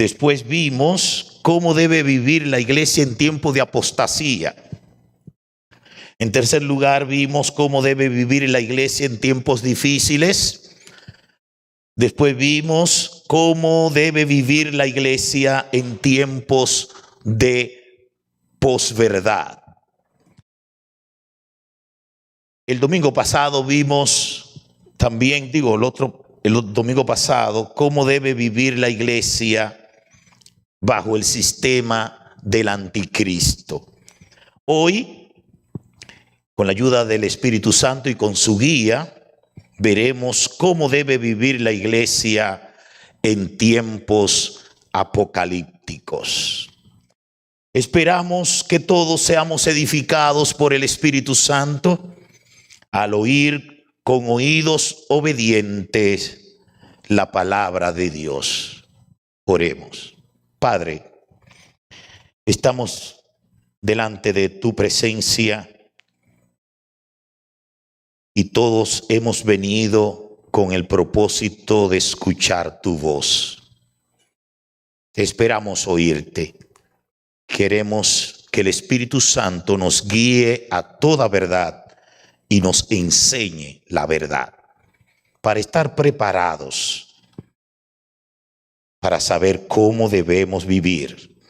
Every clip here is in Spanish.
Después vimos cómo debe vivir la iglesia en tiempo de apostasía. En tercer lugar, vimos cómo debe vivir la iglesia en tiempos difíciles. Después vimos cómo debe vivir la iglesia en tiempos de posverdad. El domingo pasado vimos también, el domingo pasado, cómo debe vivir la iglesia bajo el sistema del anticristo. Hoy, con la ayuda del Espíritu Santo y con su guía, veremos cómo debe vivir la iglesia en tiempos apocalípticos. Esperamos que todos seamos edificados por el Espíritu Santo al oír con oídos obedientes la palabra de Dios. Oremos. Padre, estamos delante de tu presencia y todos hemos venido con el propósito de escuchar tu voz. Esperamos oírte. Queremos que el Espíritu Santo nos guíe a toda verdad y nos enseñe la verdad para estar preparados para saber cómo debemos vivir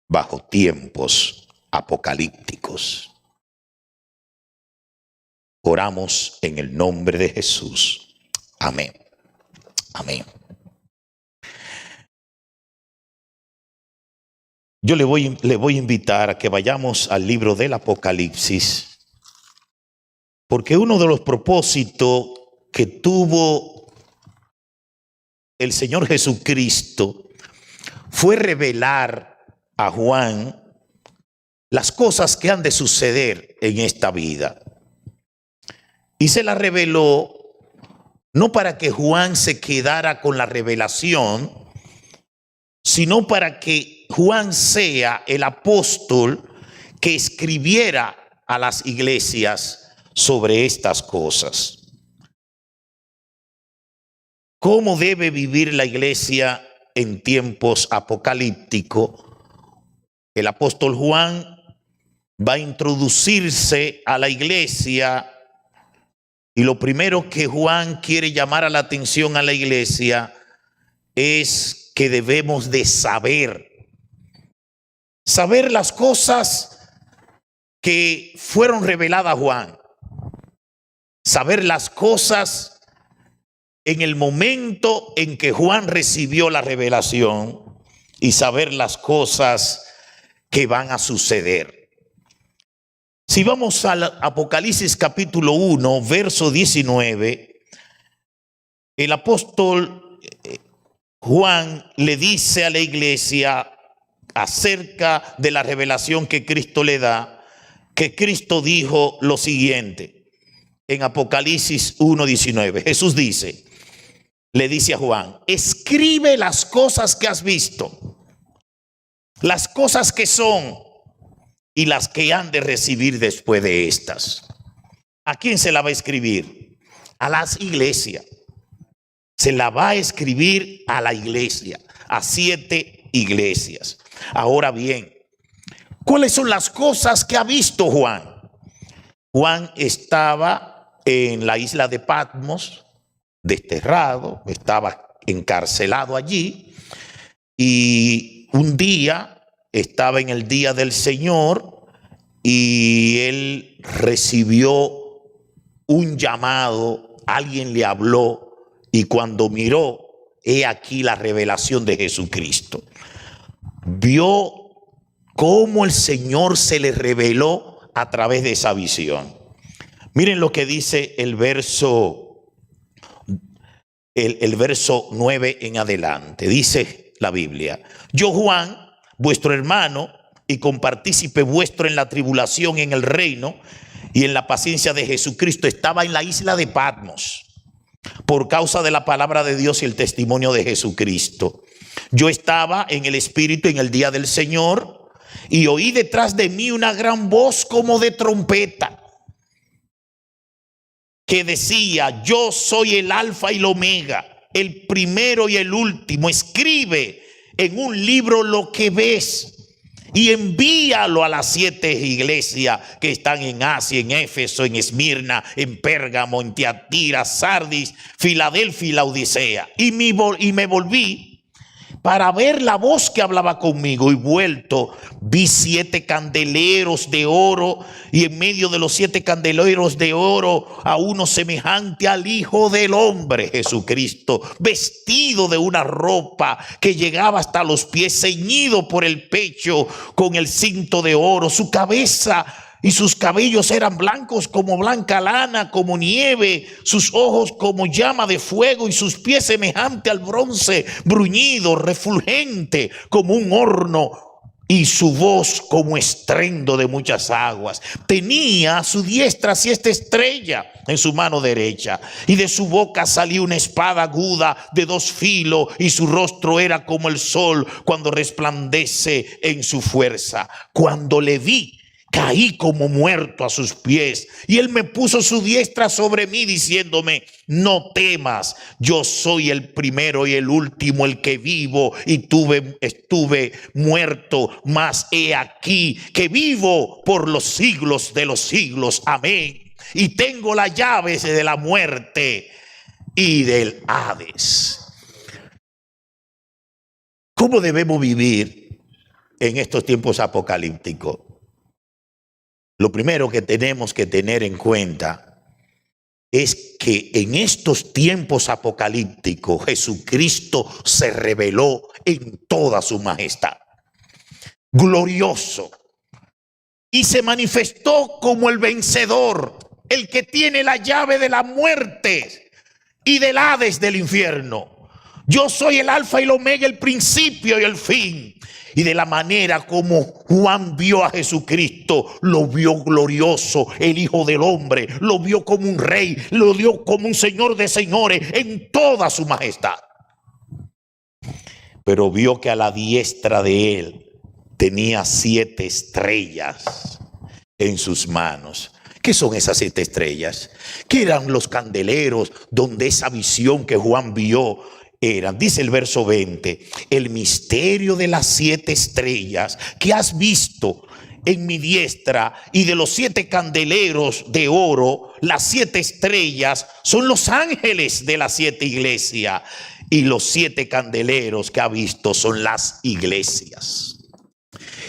bajo tiempos apocalípticos. Oramos en el nombre de Jesús. Amén. Amén. Yo le voy a invitar a que vayamos al libro del Apocalipsis, porque uno de los propósitos que tuvo el Señor Jesucristo fue revelar a Juan las cosas que han de suceder en esta vida. Y se la reveló no para que Juan se quedara con la revelación, sino para que Juan sea el apóstol que escribiera a las iglesias sobre estas cosas. ¿Cómo debe vivir la iglesia en tiempos apocalípticos? El apóstol Juan va a introducirse a la iglesia y lo primero que Juan quiere llamar a la atención a la iglesia es que debemos de saber las cosas que fueron reveladas a Juan, saber las cosas en el momento en que Juan recibió la revelación y saber las cosas que van a suceder. Si vamos al Apocalipsis capítulo 1, verso 19, el apóstol Juan le dice a la iglesia acerca de la revelación que Cristo le da, que Cristo dijo lo siguiente en Apocalipsis 1, 19. Jesús le dice a Juan: escribe las cosas que has visto, las cosas que son y las que han de recibir después de estas. ¿A quién se la va a escribir? A las iglesias. Se la va a escribir a la iglesia, a 7 iglesias. Ahora bien, ¿cuáles son las cosas que ha visto Juan? Juan estaba en la isla de Patmos, desterrado, estaba encarcelado allí, y un día estaba en el día del Señor y él recibió un llamado, alguien le habló, y cuando miró, he aquí la revelación de Jesucristo. Vio cómo el Señor se le reveló a través de esa visión. Miren lo que dice el verso 9 en adelante. Dice la Biblia: yo, Juan, vuestro hermano y compartícipe vuestro en la tribulación, en el reino y en la paciencia de Jesucristo, estaba en la isla de Patmos por causa de la palabra de Dios y el testimonio de Jesucristo. Yo estaba en el Espíritu en el día del Señor y oí detrás de mí una gran voz como de trompeta que decía: yo soy el alfa y el omega, el primero y el último. Escribe en un libro lo que ves y envíalo a las 7 iglesias que están en Asia, en Éfeso, en Esmirna, en Pérgamo, en Tiatira, Sardis, Filadelfia y Laodicea. Y me volví para ver la voz que hablaba conmigo, y vuelto vi 7 candeleros de oro, y en medio de los 7 candeleros de oro a uno semejante al Hijo del Hombre, Jesucristo, vestido de una ropa que llegaba hasta los pies, ceñido por el pecho con el cinto de oro. Su cabeza y sus cabellos eran blancos como blanca lana, como nieve, sus ojos como llama de fuego, y sus pies semejante al bronce bruñido, refulgente como un horno, y su voz como estruendo de muchas aguas. Tenía a su diestra 7 estrellas en su mano derecha, y de su boca salía una espada aguda de 2 filos, y su rostro era como el sol cuando resplandece en su fuerza. Cuando le vi, caí como muerto a sus pies, y él me puso su diestra sobre mí, diciéndome: no temas, yo soy el primero y el último, el que vivo y estuve muerto, mas he aquí que vivo por los siglos de los siglos. Amén. Y tengo las llaves de la muerte y del Hades. ¿Cómo debemos vivir en estos tiempos apocalípticos? Lo primero que tenemos que tener en cuenta es que en estos tiempos apocalípticos Jesucristo se reveló en toda su majestad, glorioso, y se manifestó como el vencedor, el que tiene la llave de la muerte y del Hades, del infierno. Yo soy el alfa y el omega, el principio y el fin. Y de la manera como Juan vio a Jesucristo, lo vio glorioso, el Hijo del Hombre, lo vio como un rey, lo vio como un Señor de señores en toda su majestad. Pero vio que a la diestra de él tenía 7 estrellas en sus manos. ¿Qué son esas 7 estrellas? ¿Qué eran los candeleros donde esa visión que Juan vio eran? Dice el verso 20: el misterio de las 7 estrellas que has visto en mi diestra, y de los 7 candeleros de oro, las 7 estrellas son los ángeles de las 7 iglesias, y los 7 candeleros que ha visto son las iglesias.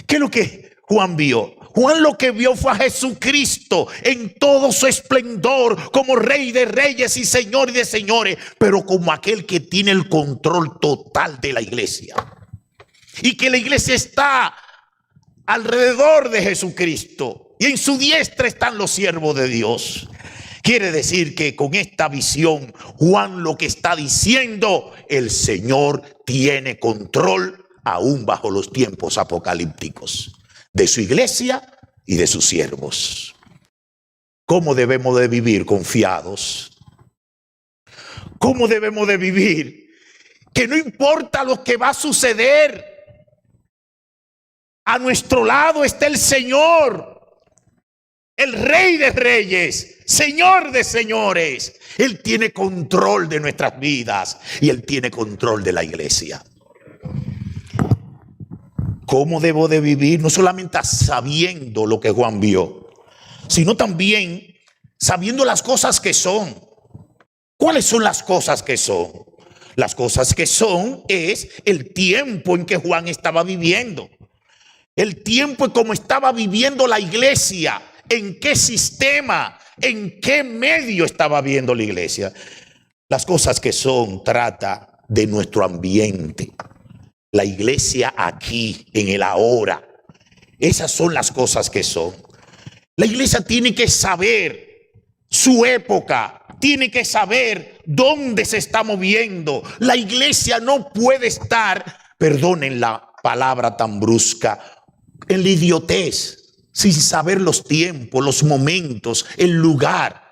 ¿Qué es lo que Juan vio? Juan lo que vio fue a Jesucristo en todo su esplendor, como Rey de reyes y Señor de señores, pero como aquel que tiene el control total de la iglesia, y que la iglesia está alrededor de Jesucristo, y en su diestra están los siervos de Dios. Quiere decir que con esta visión Juan lo que está diciendo: el Señor tiene control aún bajo los tiempos apocalípticos de su iglesia y de sus siervos. ¿Cómo debemos de vivir confiados? ¿Cómo debemos de vivir? Que no importa lo que va a suceder, a nuestro lado está el Señor, el Rey de reyes, Señor de señores. Él tiene control de nuestras vidas y Él tiene control de la iglesia. ¿Cómo debo de vivir? No solamente sabiendo lo que Juan vio, sino también sabiendo las cosas que son. ¿Cuáles son las cosas que son? Las cosas que son es el tiempo en que Juan estaba viviendo. El tiempo en cómo estaba viviendo la iglesia. En qué sistema, en qué medio estaba viviendo la iglesia. Las cosas que son trata de nuestro ambiente. La iglesia aquí, en el ahora. Esas son las cosas que son. La iglesia tiene que saber su época, tiene que saber dónde se está moviendo. La iglesia no puede estar, perdonen la palabra tan brusca, en la idiotez, sin saber los tiempos, los momentos, el lugar.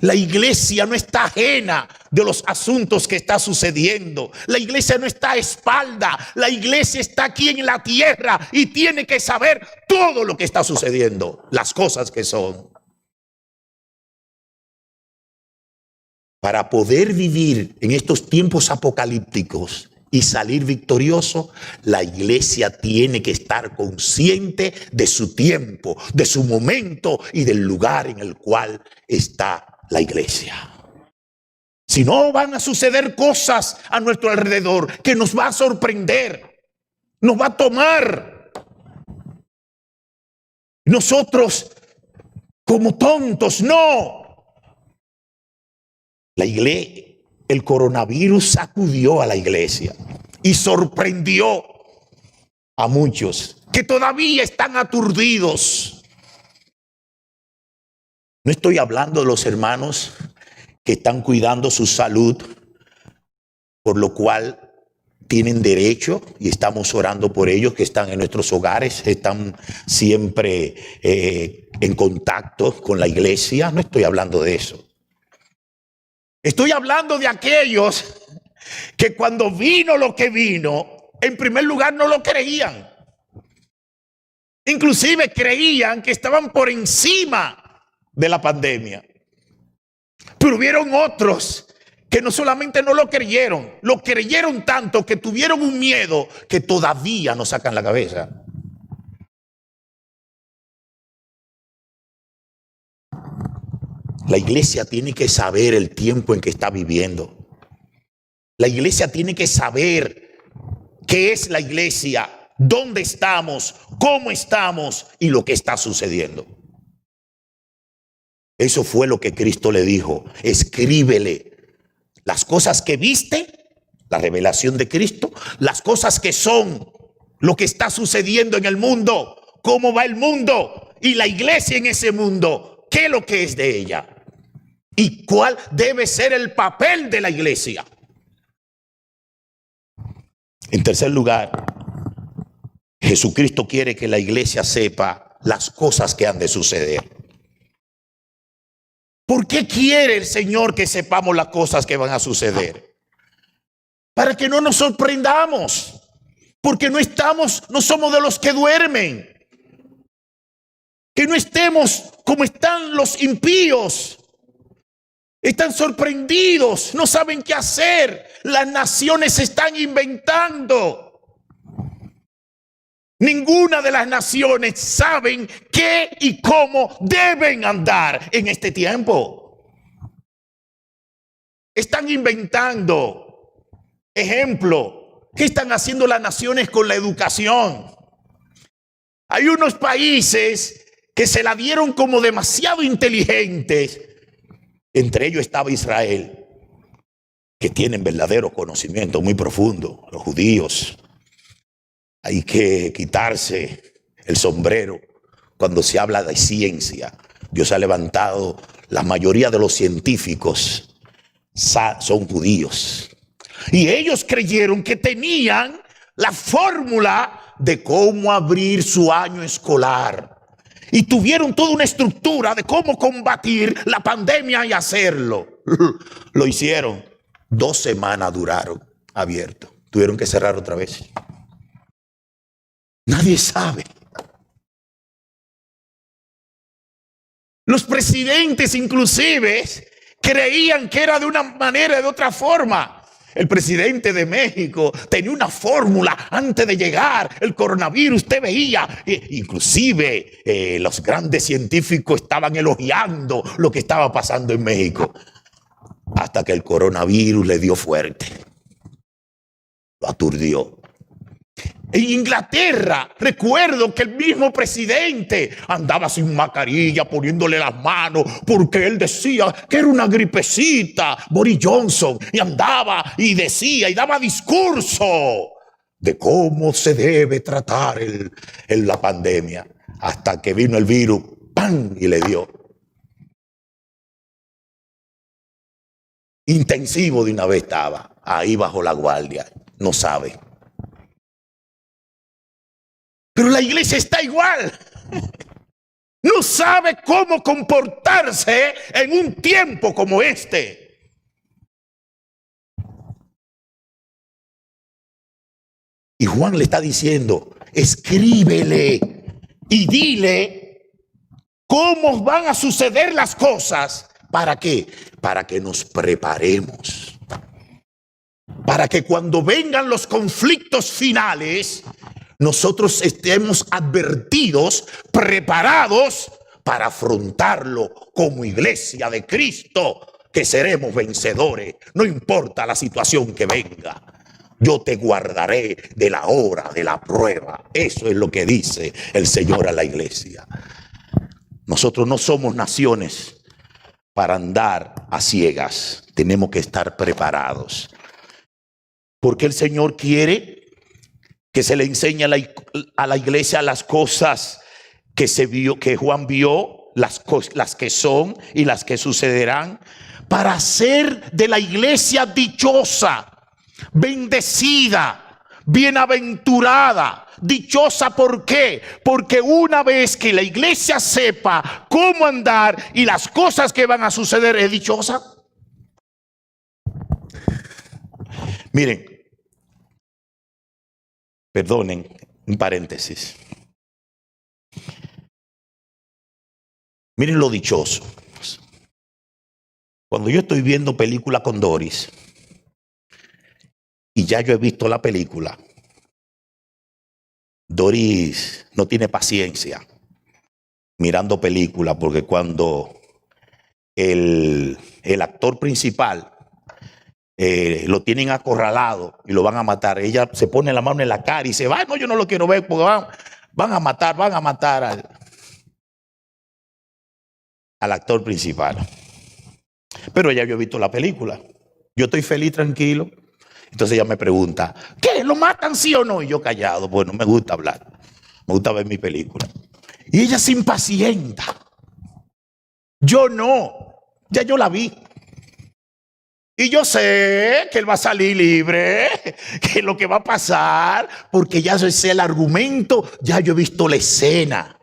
La iglesia no está ajena de los asuntos que está sucediendo. La iglesia no está a espalda. La iglesia está aquí en la tierra y tiene que saber todo lo que está sucediendo, las cosas que son. Para poder vivir en estos tiempos apocalípticos y salir victorioso, la iglesia tiene que estar consciente de su tiempo, de su momento y del lugar en el cual está la iglesia. Si no, van a suceder cosas a nuestro alrededor que nos va a sorprender, nos va a tomar. Nosotros como tontos, no. La iglesia, el coronavirus sacudió a la iglesia y sorprendió a muchos que todavía están aturdidos. No estoy hablando de los hermanos que están cuidando su salud, por lo cual tienen derecho y estamos orando por ellos, que están en nuestros hogares, están siempre en contacto con la iglesia. No estoy hablando de eso. Estoy hablando de aquellos que cuando vino lo que vino, en primer lugar no lo creían. Inclusive creían que estaban por encima de la pandemia. Pero hubieron otros que no solamente no lo creyeron tanto que tuvieron un miedo que todavía no sacan la cabeza. La iglesia tiene que saber el tiempo en que está viviendo. La iglesia tiene que saber qué es la iglesia, dónde estamos, cómo estamos y lo que está sucediendo. Eso fue lo que Cristo le dijo. Escríbele las cosas que viste, la revelación de Cristo, las cosas que son, lo que está sucediendo en el mundo, cómo va el mundo y la iglesia en ese mundo, qué es lo que es de ella y cuál debe ser el papel de la iglesia. En tercer lugar, Jesucristo quiere que la iglesia sepa las cosas que han de suceder. ¿Por qué quiere el Señor que sepamos las cosas que van a suceder? Para que no nos sorprendamos, porque no somos de los que duermen. Que no estemos como están los impíos. Están sorprendidos, no saben qué hacer. Las naciones se están inventando. Ninguna de las naciones saben qué y cómo deben andar en este tiempo. Están inventando. Ejemplo, ¿qué están haciendo las naciones con la educación? Hay unos países que se la dieron como demasiado inteligentes. Entre ellos estaba Israel, que tienen verdadero conocimiento muy profundo, los judíos. Hay que quitarse el sombrero cuando se habla de ciencia. Dios ha levantado, la mayoría de los científicos son judíos. Y ellos creyeron que tenían la fórmula de cómo abrir su año escolar. Y tuvieron toda una estructura de cómo combatir la pandemia y hacerlo. Lo hicieron. 2 semanas duraron abiertos. Tuvieron que cerrar otra vez. Nadie sabe. Los presidentes inclusive creían que era de una manera, de otra forma. El presidente de México tenía una fórmula antes de llegar el coronavirus. Usted veía, inclusive los grandes científicos estaban elogiando lo que estaba pasando en México. Hasta que el coronavirus le dio fuerte. Lo aturdió. En Inglaterra, recuerdo que el mismo presidente andaba sin mascarilla, poniéndole las manos, porque él decía que era una gripecita, Boris Johnson, y andaba y decía y daba discurso de cómo se debe tratar la pandemia, hasta que vino el virus, ¡pam!, y le dio. Intensivo de una vez estaba, ahí bajo la guardia, no sabe. Pero la iglesia está igual. No sabe cómo comportarse en un tiempo como este. Y Juan le está diciendo, escríbele y dile cómo van a suceder las cosas. ¿Para qué? Para que nos preparemos. para que cuando vengan los conflictos finales, nosotros estemos advertidos, preparados para afrontarlo como iglesia de Cristo, que seremos vencedores, no importa la situación que venga. Yo te guardaré de la hora de la prueba. Eso es lo que dice el Señor a la iglesia. Nosotros no somos naciones para andar a ciegas. Tenemos que estar preparados. Porque el Señor quiere que se le enseñe a la iglesia las cosas que Juan vio, las que son y las que sucederán, para hacer de la iglesia dichosa, bendecida, bienaventurada. Dichosa, ¿por qué? Porque una vez que la iglesia sepa cómo andar y las cosas que van a suceder, es dichosa. Miren, perdonen, un paréntesis. Miren lo dichoso. Cuando yo estoy viendo película con Doris y ya yo he visto la película, Doris no tiene paciencia mirando película, porque cuando el actor principal lo tienen acorralado y lo van a matar, ella se pone la mano en la cara y dice, "Ay, no, yo no lo quiero ver porque van a matar al actor principal". Pero ya yo he visto la película, yo estoy feliz, tranquilo. Entonces ella me pregunta, ¿qué? ¿Lo matan sí o no? Y yo callado, pues no me gusta hablar, me gusta ver mi película. Y ella se impacienta. Yo no, ya yo la vi. Y yo sé que él va a salir libre, que lo que va a pasar, porque ya sé el argumento, ya yo he visto la escena.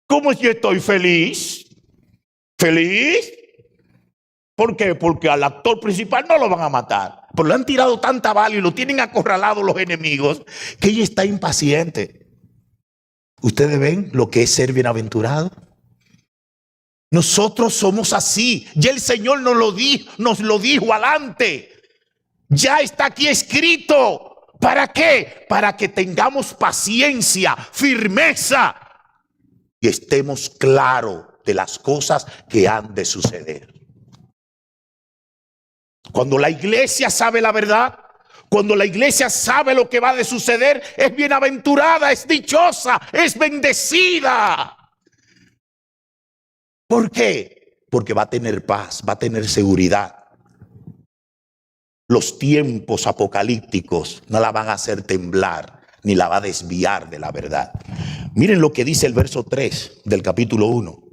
¿Cómo yo estoy feliz? ¿Feliz? ¿Por qué? Porque al actor principal no lo van a matar, pero le han tirado tanta bala y lo tienen acorralado los enemigos, que ella está impaciente. ¿Ustedes ven lo que es ser bienaventurado? Nosotros somos así. Ya el Señor nos lo dijo adelante. Ya está aquí escrito. ¿Para qué? Para que tengamos paciencia, firmeza y estemos claros de las cosas que han de suceder. Cuando la iglesia sabe la verdad, cuando la iglesia sabe lo que va a suceder, es bienaventurada, es dichosa, es bendecida. ¿Por qué? Porque va a tener paz, va a tener seguridad. Los tiempos apocalípticos no la van a hacer temblar, ni la va a desviar de la verdad. Miren lo que dice el verso 3 del capítulo 1.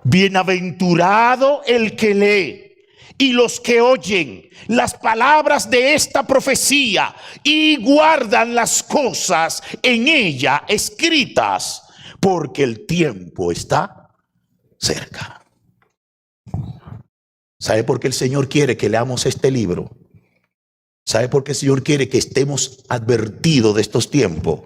Bienaventurado el que lee y los que oyen las palabras de esta profecía y guardan las cosas en ella escritas, porque el tiempo está cerca. ¿Sabe por qué el Señor quiere que leamos este libro? ¿Sabe por qué el Señor quiere que estemos advertidos de estos tiempos?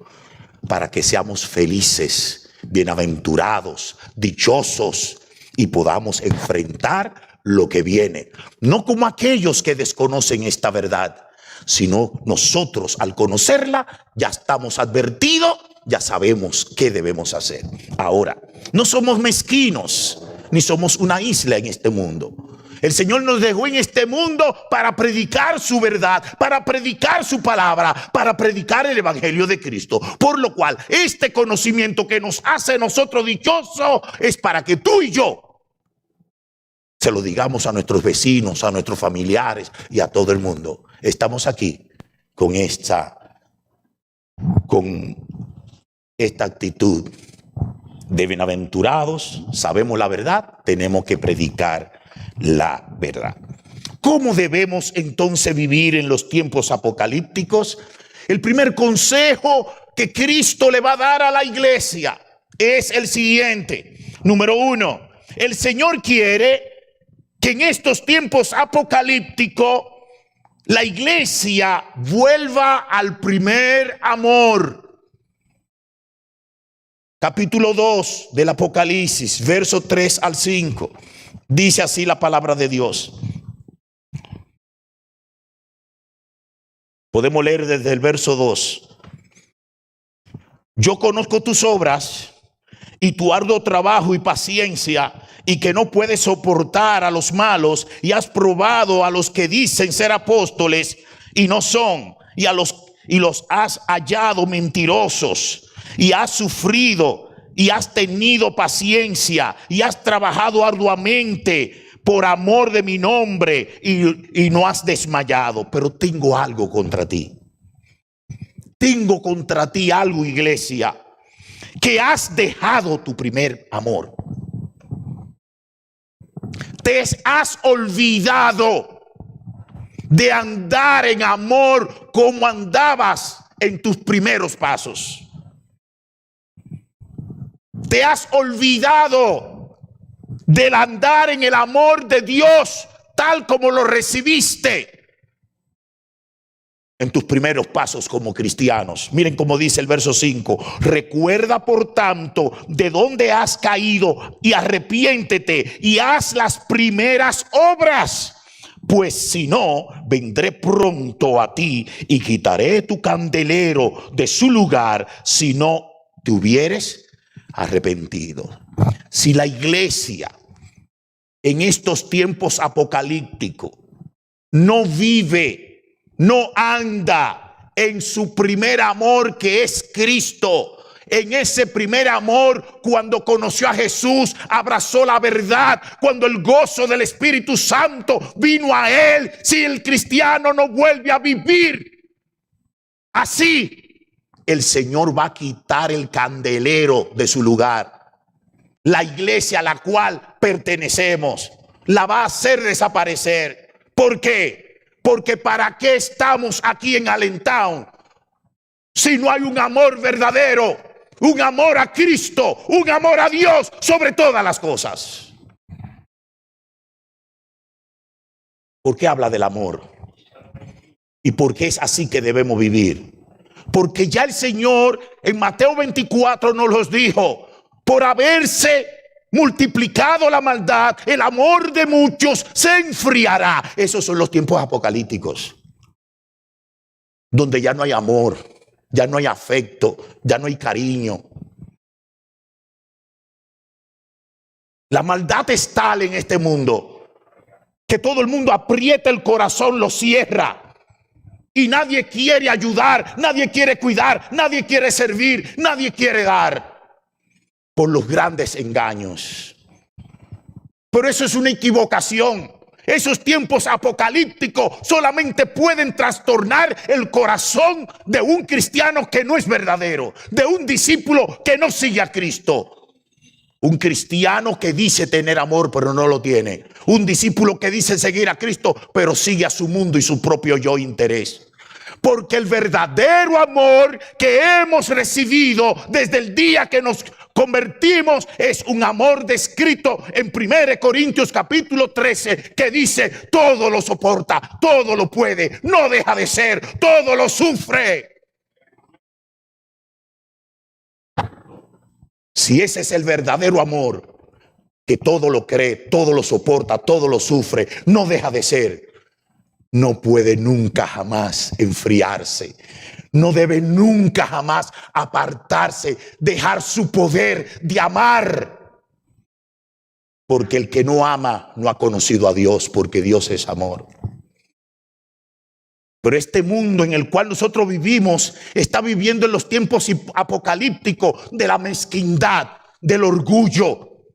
Para que seamos felices, bienaventurados, dichosos y podamos enfrentar lo que viene. No como aquellos que desconocen esta verdad, sino nosotros al conocerla ya estamos advertidos, ya sabemos qué debemos hacer. Ahora, no somos mezquinos, ni somos una isla en este mundo. El Señor nos dejó en este mundo para predicar su verdad, para predicar su palabra, para predicar el evangelio de Cristo. Por lo cual, este conocimiento que nos hace nosotros dichosos es para que tú y yo se lo digamos a nuestros vecinos, a nuestros familiares y a todo el mundo. Estamos aquí con esta actitud de bienaventurados, sabemos la verdad, tenemos que predicar la verdad. ¿Cómo debemos entonces vivir en los tiempos apocalípticos? El primer consejo que Cristo le va a dar a la iglesia es el siguiente. Número 1, el Señor quiere que en estos tiempos apocalípticos la iglesia vuelva al primer amor. Capítulo 2 del Apocalipsis, verso 3 al 5. Dice así la palabra de Dios. Podemos leer desde el verso 2. Yo conozco tus obras y tu arduo trabajo y paciencia, y que no puedes soportar a los malos, y has probado a los que dicen ser apóstoles y no son, y los has hallado mentirosos, y has sufrido y has tenido paciencia y has trabajado arduamente por amor de mi nombre, y no has desmayado. Pero tengo algo contra ti. Tengo contra ti algo, iglesia, que has dejado tu primer amor. Te has olvidado de andar en amor como andabas en tus primeros pasos. Te has olvidado del andar en el amor de Dios tal como lo recibiste en tus primeros pasos como cristianos. Miren cómo dice el verso 5. Recuerda por tanto de dónde has caído y arrepiéntete y haz las primeras obras. Pues si no, vendré pronto a ti y quitaré tu candelero de su lugar si no te hubieres arrepentido. Si la iglesia en estos tiempos apocalípticos no vive, no anda en su primer amor, que es Cristo, en ese primer amor, cuando conoció a Jesús, abrazó la verdad, cuando el gozo del Espíritu Santo vino a él, si el cristiano no vuelve a vivir así, el Señor va a quitar el candelero de su lugar. La iglesia a la cual pertenecemos la va a hacer desaparecer. ¿Por qué? Porque ¿para qué estamos aquí en Allentown si no hay un amor verdadero, un amor a Cristo, un amor a Dios sobre todas las cosas? ¿Por qué habla del amor? ¿Y por qué es así que debemos vivir? Porque ya el Señor en Mateo 24 nos los dijo: por haberse multiplicado la maldad, el amor de muchos se enfriará. Esos son los tiempos apocalípticos, donde ya no hay amor, ya no hay afecto, ya no hay cariño. La maldad es tal en este mundo que todo el mundo aprieta el corazón, lo cierra, y nadie quiere ayudar, nadie quiere cuidar, nadie quiere servir, nadie quiere dar, por los grandes engaños. Pero eso es una equivocación. Esos tiempos apocalípticos solamente pueden trastornar el corazón de un cristiano que no es verdadero, de un discípulo que no sigue a Cristo. Un cristiano que dice tener amor pero no lo tiene. Un discípulo que dice seguir a Cristo pero sigue a su mundo y su propio yo interés. Porque el verdadero amor que hemos recibido desde el día que nos convertimos es un amor descrito en 1 Corintios capítulo 13, que dice: todo lo soporta, todo lo puede, no deja de ser, todo lo sufre. Si ese es el verdadero amor, que todo lo cree, todo lo soporta, todo lo sufre, no deja de ser, no puede nunca jamás enfriarse. No debe nunca jamás apartarse, dejar su poder de amar. Porque el que no ama no ha conocido a Dios, porque Dios es amor. Pero este mundo en el cual nosotros vivimos está viviendo en los tiempos apocalípticos de la mezquindad, del orgullo,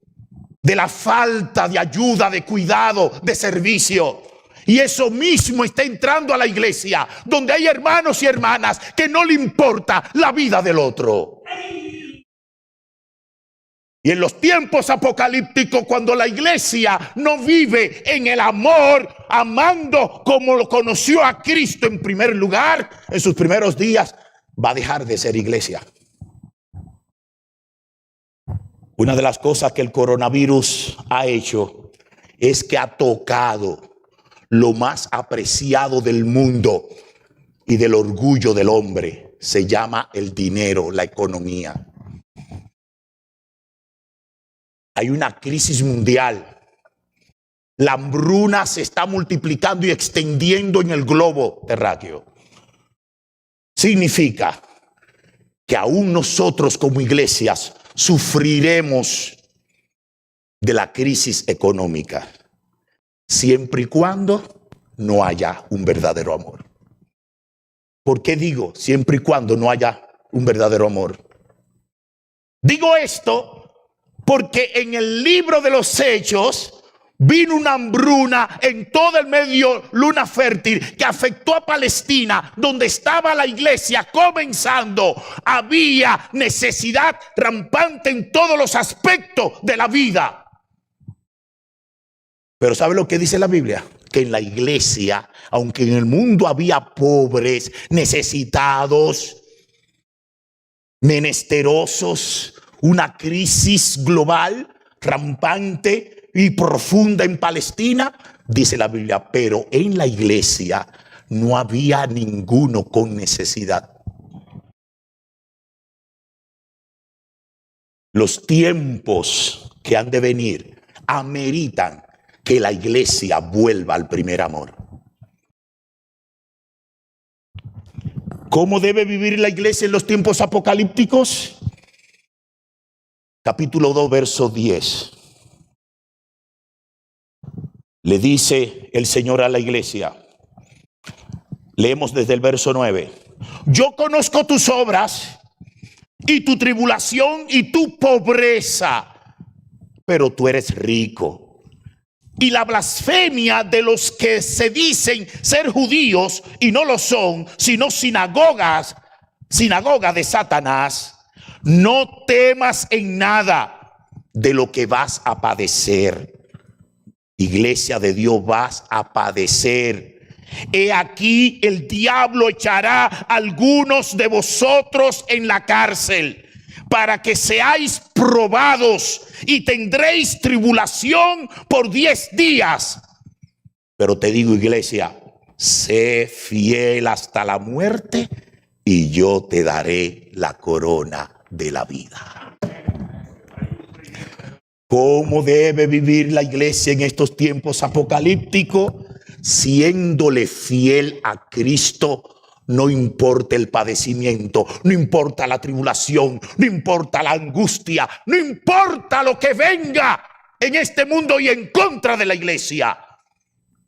de la falta de ayuda, de cuidado, de servicio. Y eso mismo está entrando a la iglesia, donde hay hermanos y hermanas que no le importa la vida del otro. Y en los tiempos apocalípticos, cuando la iglesia no vive en el amor, amando como lo conoció a Cristo en primer lugar, en sus primeros días, va a dejar de ser iglesia. Una de las cosas que el coronavirus ha hecho es que ha tocado lo más apreciado del mundo y del orgullo del hombre. Se llama el dinero, la economía. Hay una crisis mundial. La hambruna se está multiplicando y extendiendo en el globo terráqueo. significa que aún nosotros como iglesias sufriremos de la crisis económica, siempre y cuando no haya un verdadero amor. ¿Por qué digo siempre y cuando no haya un verdadero amor? Digo esto porque en el libro de los Hechos vino una hambruna en todo el medio luna fértil que afectó a Palestina, donde estaba la iglesia comenzando. Había necesidad rampante en todos los aspectos de la vida. Pero ¿sabe lo que dice la Biblia? Que en la iglesia, aunque en el mundo había pobres, necesitados, menesterosos, una crisis global rampante y profunda en Palestina, dice la Biblia, pero en la iglesia no había ninguno con necesidad. Los tiempos que han de venir ameritan que la iglesia vuelva al primer amor. ¿Cómo debe vivir la iglesia en los tiempos apocalípticos? Capítulo 2, verso 10. Le dice el Señor a la iglesia. Leemos desde el verso 9. Yo conozco tus obras y tu tribulación y tu pobreza, pero tú eres rico. Y la blasfemia de los que se dicen ser judíos y no lo son, sino sinagoga de Satanás. No temas en nada de lo que vas a padecer. Iglesia de Dios, vas a padecer. He aquí el diablo echará a algunos de vosotros en la cárcel, para que seáis probados y tendréis tribulación por 10 días. Pero te digo, iglesia, sé fiel hasta la muerte y yo te daré la corona de la vida. ¿Cómo debe vivir la iglesia en estos tiempos apocalípticos? Siéndole fiel a Cristo. No importa el padecimiento, no importa la tribulación, no importa la angustia, no importa lo que venga en este mundo y en contra de la iglesia.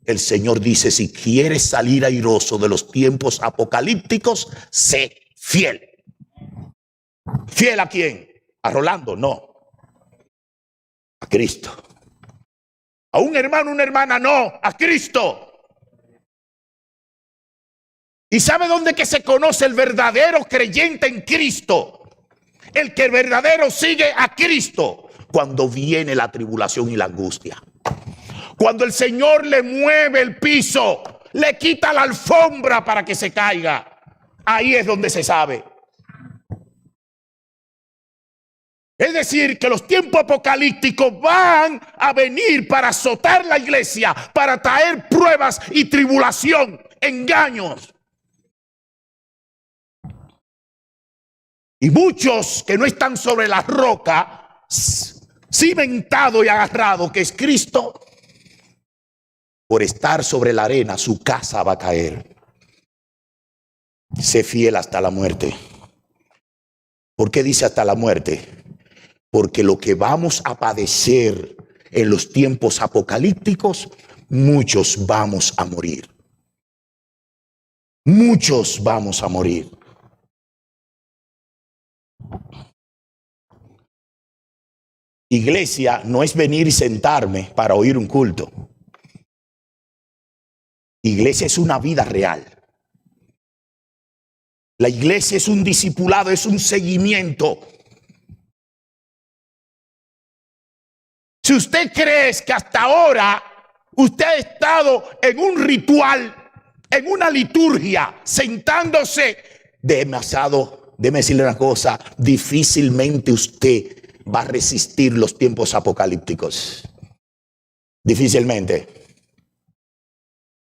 El Señor dice, si quieres salir airoso de los tiempos apocalípticos, sé fiel. ¿Fiel a quién? ¿A Rolando? No. A Cristo. ¿A un hermano, una hermana? No, a Cristo. ¿Y sabe dónde que se conoce el verdadero creyente en Cristo? El que el verdadero sigue a Cristo. Cuando viene la tribulación y la angustia. Cuando el Señor le mueve el piso, le quita la alfombra para que se caiga. Ahí es donde se sabe. Es decir, que los tiempos apocalípticos van a venir para azotar la iglesia, para traer pruebas y tribulación, engaños. Y muchos que no están sobre la roca, cimentado y agarrado, que es Cristo, por estar sobre la arena, su casa va a caer. Sé fiel hasta la muerte. ¿Por qué dice hasta la muerte? Porque lo que vamos a padecer en los tiempos apocalípticos, muchos vamos a morir. Muchos vamos a morir. Iglesia no es venir y sentarme para oír un culto. Iglesia es una vida real. La iglesia es un discipulado, es un seguimiento. Si usted cree que hasta ahora usted ha estado en un ritual, en una liturgia, sentándose, déjeme decirle una cosa, difícilmente usted va a resistir los tiempos apocalípticos. Difícilmente.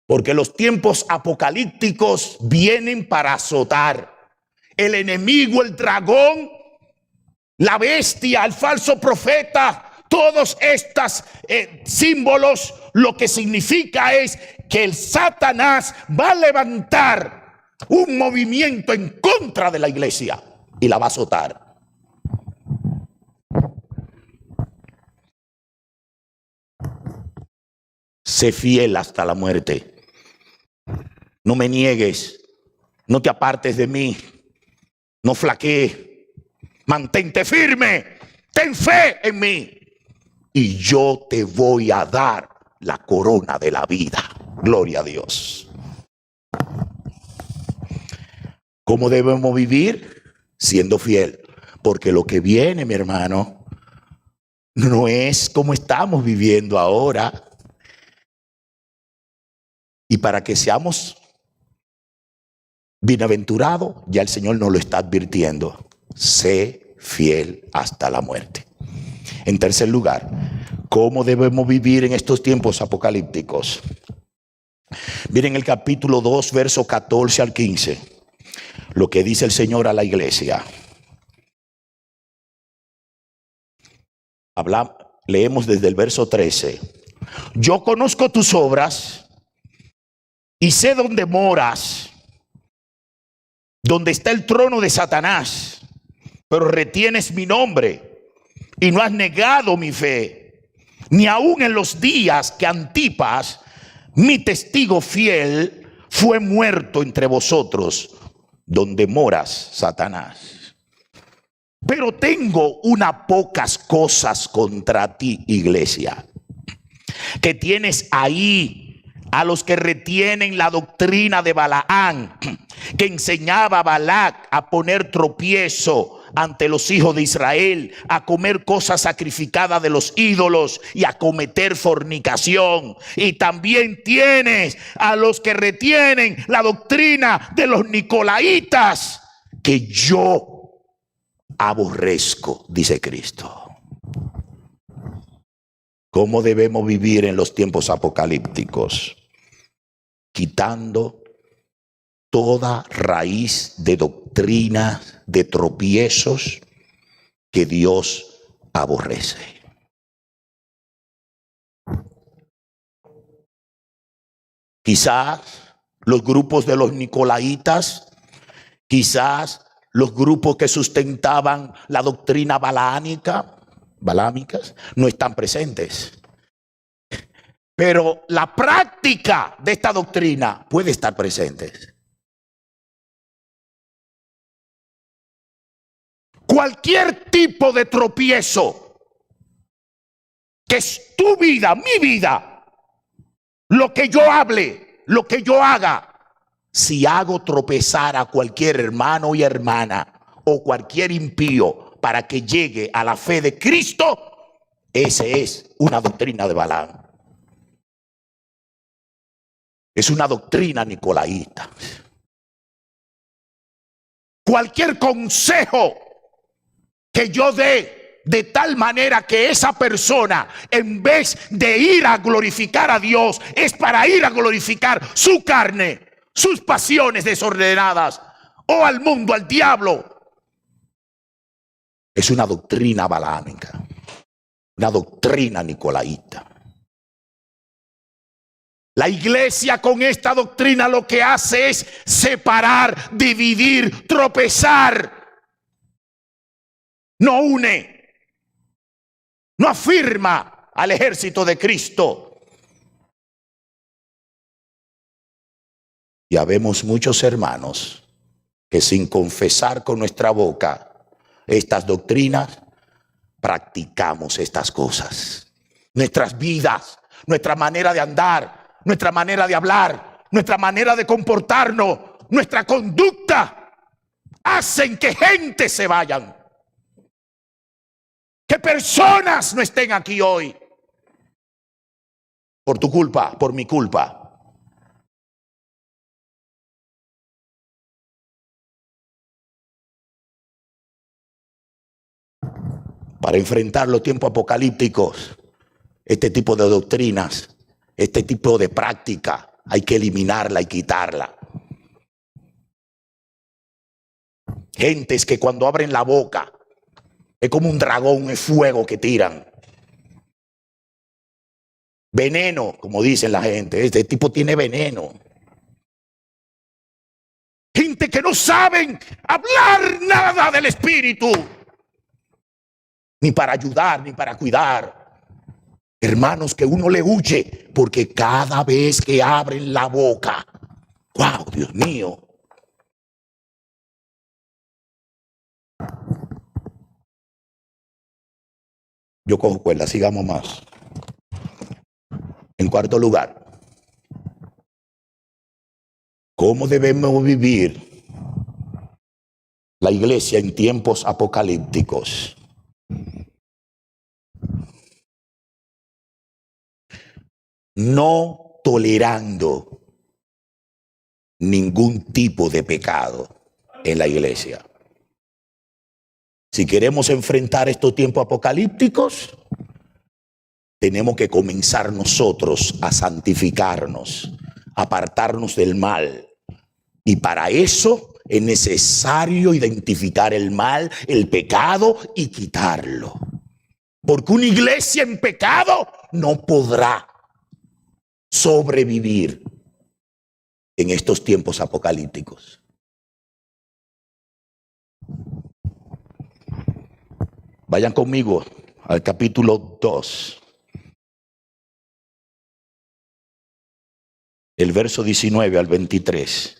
Porque los tiempos apocalípticos vienen para azotar. El enemigo, el dragón, la bestia, el falso profeta, todos estos símbolos, lo que significa es que el Satanás va a levantar un movimiento en contra de la iglesia y la va a azotar. Sé fiel hasta la muerte. No me niegues. No te apartes de mí. No flaquees. Mantente firme. Ten fe en mí. Y yo te voy a dar la corona de la vida. Gloria a Dios. ¿Cómo debemos vivir? Siendo fiel. Porque lo que viene, mi hermano, no es como estamos viviendo ahora. Y para que seamos bienaventurados, ya el Señor nos lo está advirtiendo. Sé fiel hasta la muerte. En tercer lugar, ¿cómo debemos vivir en estos tiempos apocalípticos? Miren el capítulo 2, verso 14 al 15. Lo que dice el Señor a la iglesia. Leemos desde el verso 13. Yo conozco tus obras y sé dónde moras, donde está el trono de Satanás, pero retienes mi nombre y no has negado mi fe, ni aun en los días que Antipas, mi testigo fiel, fue muerto entre vosotros, donde moras, Satanás. Pero tengo unas pocas cosas contra ti, iglesia, que tienes ahí a los que retienen la doctrina de Balaán, que enseñaba a Balac a poner tropiezo ante los hijos de Israel, a comer cosas sacrificadas de los ídolos y a cometer fornicación. Y también tienes a los que retienen la doctrina de los nicolaitas, que yo aborrezco, dice Cristo. ¿Cómo debemos vivir en los tiempos apocalípticos? Quitando toda raíz de doctrinas, de tropiezos que Dios aborrece. Quizás los grupos de los nicolaitas, quizás los grupos que sustentaban la doctrina balámicas no están presentes. Pero la práctica de esta doctrina puede estar presente. Cualquier tipo de tropiezo que es tu vida, mi vida, lo que yo hable, lo que yo haga, si hago tropezar a cualquier hermano y hermana o cualquier impío para que llegue a la fe de Cristo, esa es una doctrina de Balaam. Es una doctrina nicolaíta. Cualquier consejo que yo dé de tal manera que esa persona, en vez de ir a glorificar a Dios, es para ir a glorificar su carne, sus pasiones desordenadas, o al mundo, al diablo, es una doctrina balaámica, una doctrina nicolaíta. La iglesia con esta doctrina lo que hace es separar, dividir, tropezar. No une, no afirma al ejército de Cristo. Ya vemos muchos hermanos que sin confesar con nuestra boca estas doctrinas, practicamos estas cosas. Nuestras vidas, nuestra manera de andar, nuestra manera de hablar, nuestra manera de comportarnos, nuestra conducta, hacen que gente se vayan. Que personas no estén aquí hoy. Por tu culpa, por mi culpa. Para enfrentar los tiempos apocalípticos, este tipo de doctrinas, este tipo de práctica, hay que eliminarla y quitarla. Gentes que cuando abren la boca es como un dragón, es fuego que tiran. Veneno, como dicen la gente. Este tipo tiene veneno. no saben hablar nada del Espíritu, ni para ayudar, ni para cuidar. Hermanos, que uno le huye, porque cada vez que abren la boca, ¡wow, Dios mío! Yo cojo cuerda, sigamos más. En cuarto lugar, ¿cómo debemos vivir la iglesia en tiempos apocalípticos? No tolerando ningún tipo de pecado en la iglesia. Si queremos enfrentar estos tiempos apocalípticos, tenemos que comenzar nosotros a santificarnos, a apartarnos del mal. Y para eso es necesario identificar el mal, el pecado y quitarlo. Porque una iglesia en pecado no podrá sobrevivir en estos tiempos apocalípticos. Vayan conmigo al capítulo 2. El verso 19 al 23.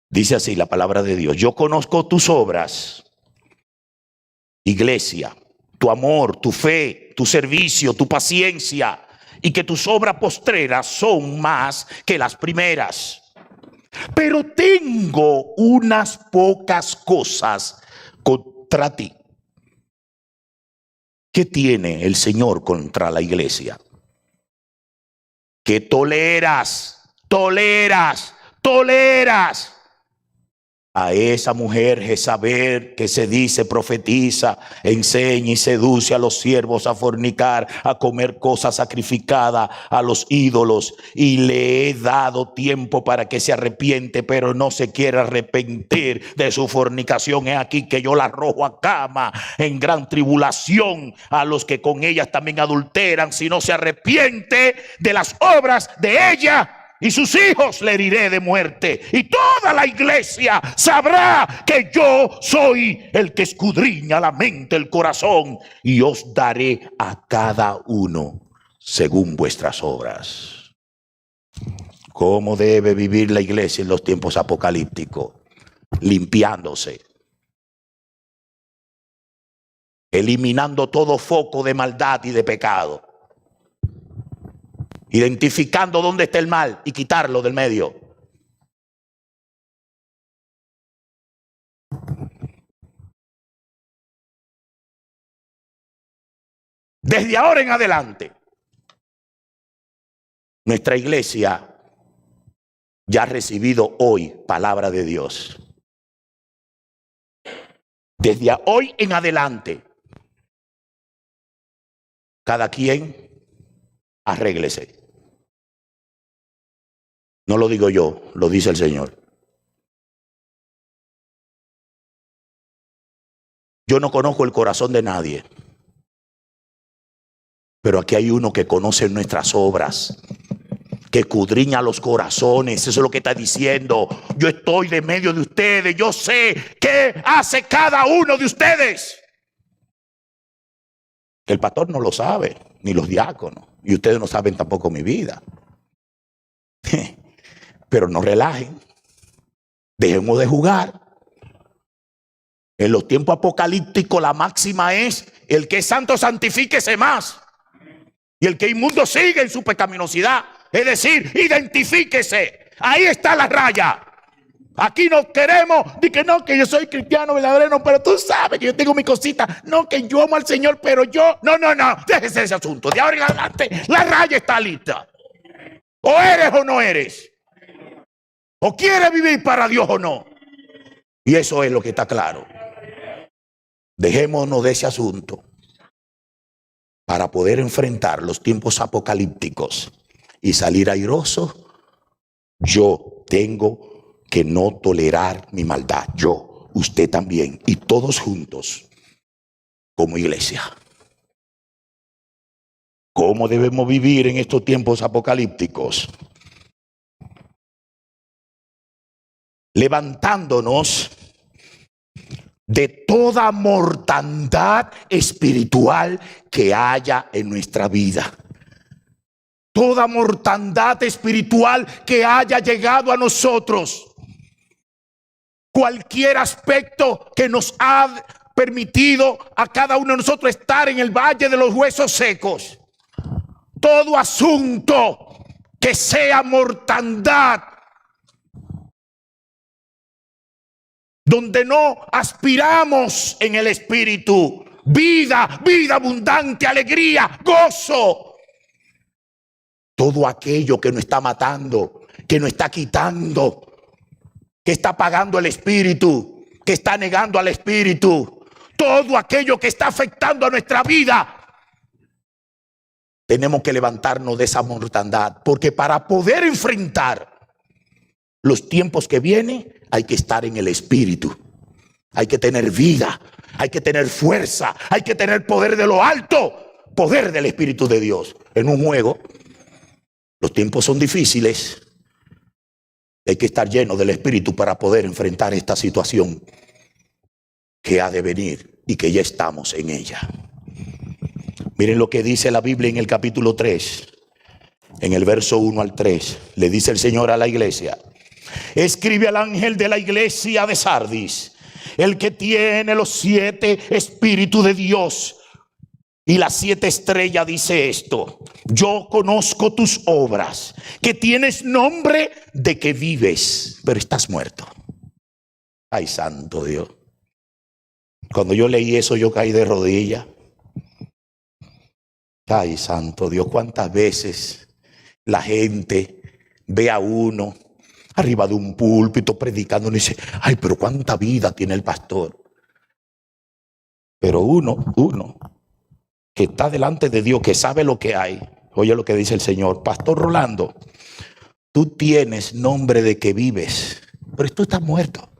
Dice así la palabra de Dios: yo conozco tus obras, iglesia, tu amor, tu fe, tu servicio, tu paciencia, y que tus obras postreras son más que las primeras. Pero tengo unas pocas cosas contra ti. ¿Qué tiene el Señor contra la iglesia? Que toleras a esa mujer Jezabel, que se dice profetiza, enseña y seduce a los siervos a fornicar, a comer cosas sacrificadas a los ídolos. Y le he dado tiempo para que se arrepiente, pero no se quiere arrepentir de su fornicación. He aquí que yo la arrojo a cama en gran tribulación a los que con ellas también adulteran. Si no se arrepiente de las obras de ella, y sus hijos le heriré de muerte, y toda la iglesia sabrá que yo soy el que escudriña la mente, el corazón, y os daré a cada uno según vuestras obras. ¿Cómo debe vivir la iglesia en los tiempos apocalípticos? Limpiándose, eliminando todo foco de maldad y de pecado, identificando dónde está el mal y quitarlo del medio. Desde ahora en adelante, nuestra iglesia ya ha recibido hoy palabra de Dios. Desde hoy en adelante, cada quien arréglese. No lo digo yo, lo dice el Señor. Yo no conozco el corazón de nadie, pero aquí hay uno que conoce nuestras obras, que escudriña los corazones. Eso es lo que está diciendo. Yo estoy de medio de ustedes, yo sé qué hace cada uno de ustedes. El pastor no lo sabe, ni los diáconos, y ustedes no saben tampoco mi vida. Pero no relajen, dejemos de jugar. En los tiempos apocalípticos la máxima es: el que es santo santifíquese más, y el que es inmundo sigue en su pecaminosidad. Es decir, identifíquese. Ahí está la raya. Aquí no queremos de que no, que yo soy cristiano verdadero, pero tú sabes que yo tengo mi cosita. No, que yo amo al Señor, pero yo no, déjese ese asunto. De ahora en adelante la raya está lista. O eres o no eres, o quieres vivir para Dios o no. Y eso es lo que está claro. Dejémonos de ese asunto para poder enfrentar los tiempos apocalípticos y salir airosos. Yo tengo que no tolerar mi maldad. Yo, usted también, y todos juntos como iglesia. ¿Cómo debemos vivir en estos tiempos apocalípticos? Levantándonos de toda mortandad espiritual que haya en nuestra vida. Toda mortandad espiritual que haya llegado a nosotros. Cualquier aspecto que nos ha permitido a cada uno de nosotros estar en el valle de los huesos secos. Todo asunto que sea mortandad, donde no aspiramos en el espíritu, vida, vida abundante, alegría, gozo. Todo aquello que nos está matando, que nos está quitando, que está apagando el espíritu, que está negando al espíritu, todo aquello que está afectando a nuestra vida, tenemos que levantarnos de esa mortandad, porque para poder enfrentar los tiempos que vienen, hay que estar en el espíritu. Hay que tener vida, hay que tener fuerza, hay que tener poder de lo alto, poder del Espíritu de Dios. En un juego, los tiempos son difíciles. Hay que estar lleno del Espíritu para poder enfrentar esta situación que ha de venir y que ya estamos en ella. Miren lo que dice la Biblia en el capítulo 3, en el verso 1 al 3. Le dice el Señor a la iglesia: escribe al ángel de la iglesia de Sardis, el que tiene los 7 espíritus de Dios y las 7 estrellas, dice esto: yo conozco tus obras, que tienes nombre de que vives, pero estás muerto. Ay, santo Dios. Cuando yo leí eso, yo caí de rodillas. Ay, santo Dios, cuántas veces la gente ve a uno arriba de un púlpito predicando y dice: ay, pero cuánta vida tiene el pastor. Pero uno que está delante de Dios, que sabe lo que hay, oye lo que dice el Señor: Pastor Rolando, tú tienes nombre de que vives, pero tú estás muerto.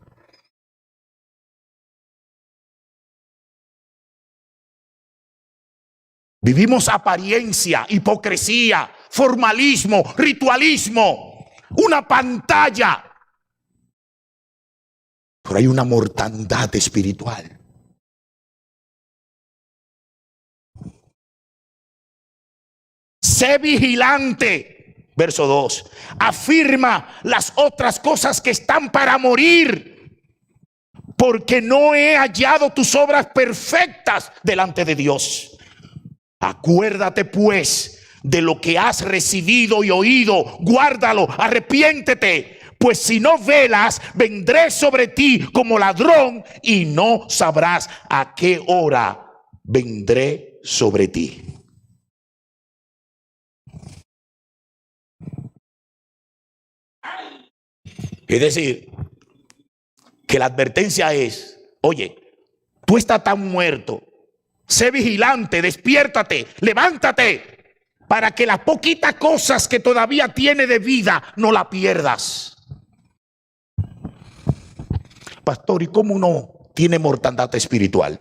Vivimos apariencia, hipocresía, formalismo, ritualismo, una pantalla. Pero hay una mortandad espiritual. Sé vigilante, verso 2. Afirma las otras cosas que están para morir, porque no he hallado tus obras perfectas delante de Dios. Acuérdate pues de lo que has recibido y oído, guárdalo, arrepiéntete, pues si no velas, vendré sobre ti como ladrón y no sabrás a qué hora vendré sobre ti. Es decir, que la advertencia es: oye, tú estás tan muerto, sé vigilante, despiértate, levántate, para que las poquitas cosas que todavía tiene de vida no la pierdas. Pastor, ¿y cómo uno tiene mortandad espiritual?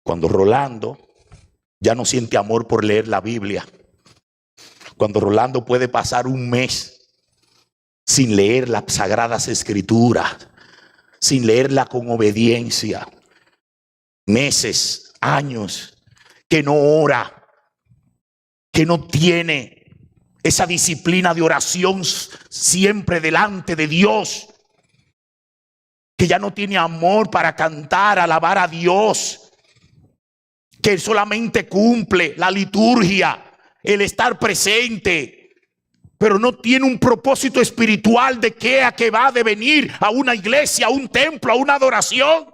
Cuando Rolando ya no siente amor por leer la Biblia. Cuando Rolando puede pasar un mes sin leer las sagradas escrituras, sin leerla con obediencia. Meses, años, que no ora, que no tiene esa disciplina de oración siempre delante de Dios, que ya no tiene amor para cantar, alabar a Dios, que solamente cumple la liturgia, el estar presente, pero no tiene un propósito espiritual de qué a qué va de venir a una iglesia, a un templo, a una adoración,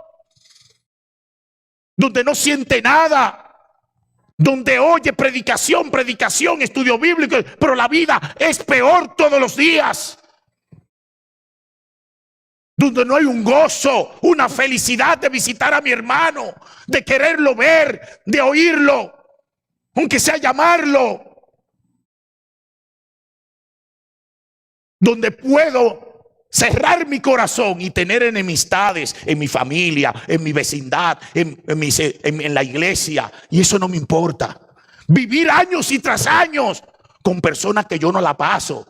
donde no siente nada, donde oye predicación, estudio bíblico, pero la vida es peor todos los días, donde no hay un gozo, una felicidad de visitar a mi hermano, de quererlo ver, de oírlo, aunque sea llamarlo, donde puedo cerrar mi corazón y tener enemistades en mi familia, en mi vecindad, en la iglesia. Y eso no me importa. Vivir años y tras años con personas que yo no la paso.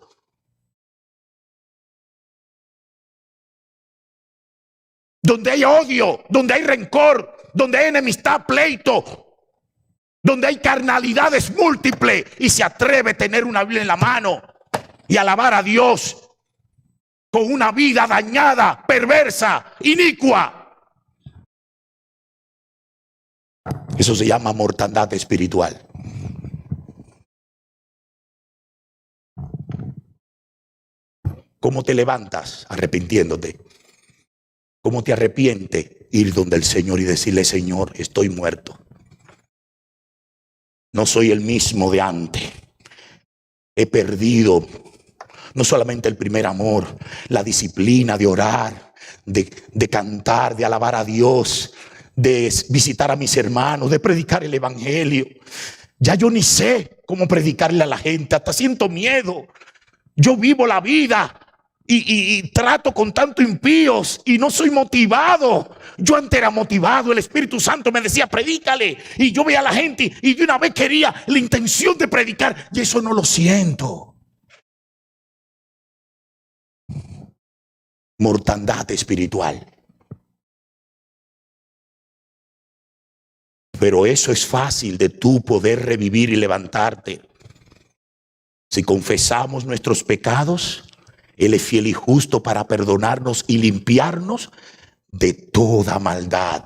Donde hay odio, donde hay rencor, donde hay enemistad, pleito, donde hay carnalidades múltiples y se atreve a tener una Biblia en la mano y alabar a Dios con una vida dañada, perversa, inicua. Eso se llama mortandad espiritual. ¿Cómo te levantas? Arrepintiéndote. ¿Cómo te arrepientes? Ir donde el Señor y decirle: Señor, estoy muerto. No soy el mismo de antes. He perdido no solamente el primer amor, la disciplina de orar, de cantar, de alabar a Dios, de visitar a mis hermanos, de predicar el evangelio. Ya yo ni sé cómo predicarle a la gente, hasta siento miedo. Yo vivo la vida y trato con tanto impíos y no soy motivado. Yo antes era motivado, el Espíritu Santo me decía: predícale, y yo veía a la gente y de una vez quería la intención de predicar, y eso no lo siento. Mortandad espiritual. Pero eso es fácil de tú poder revivir y levantarte. Si confesamos nuestros pecados, Él es fiel y justo para perdonarnos y limpiarnos de toda maldad.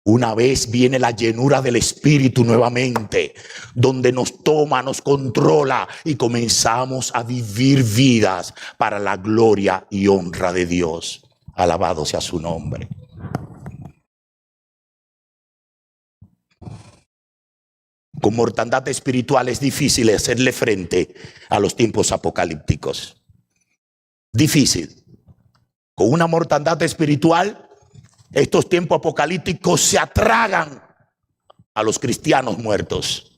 Una vez viene la llenura del Espíritu nuevamente, donde nos toma, nos controla y comenzamos a vivir vidas para la gloria y honra de Dios. Alabado sea su nombre. Con mortandad espiritual es difícil hacerle frente a los tiempos apocalípticos. Difícil. Con una mortandad espiritual, estos tiempos apocalípticos se atragan a los cristianos muertos.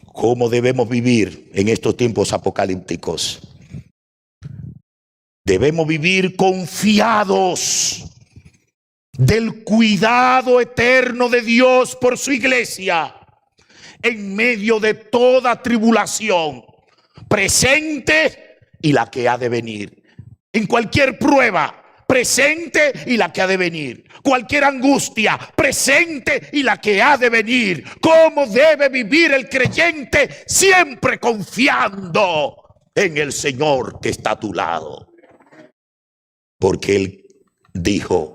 ¿Cómo debemos vivir en estos tiempos apocalípticos? Debemos vivir confiados del cuidado eterno de Dios por su iglesia en medio de toda tribulación presente y la que ha de venir. En cualquier prueba presente y la que ha de venir. Cualquier angustia presente y la que ha de venir. ¿Cómo debe vivir el creyente? Siempre confiando en el Señor que está a tu lado. Porque Él dijo: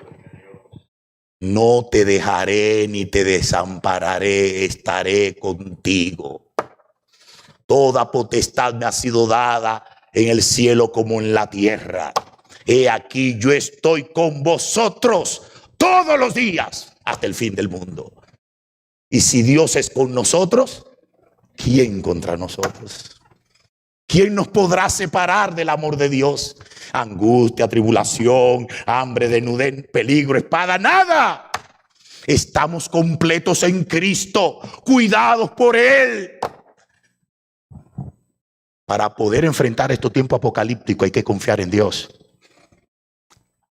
no te dejaré ni te desampararé, estaré contigo. Toda potestad me ha sido dada en el cielo como en la tierra. He aquí, yo estoy con vosotros todos los días hasta el fin del mundo. Y si Dios es con nosotros, ¿quién contra nosotros? ¿Quién nos podrá separar del amor de Dios? Angustia, tribulación, hambre, desnudez, peligro, espada, nada. Estamos completos en Cristo, cuidados por Él. Para poder enfrentar estos tiempos apocalípticos hay que confiar en Dios.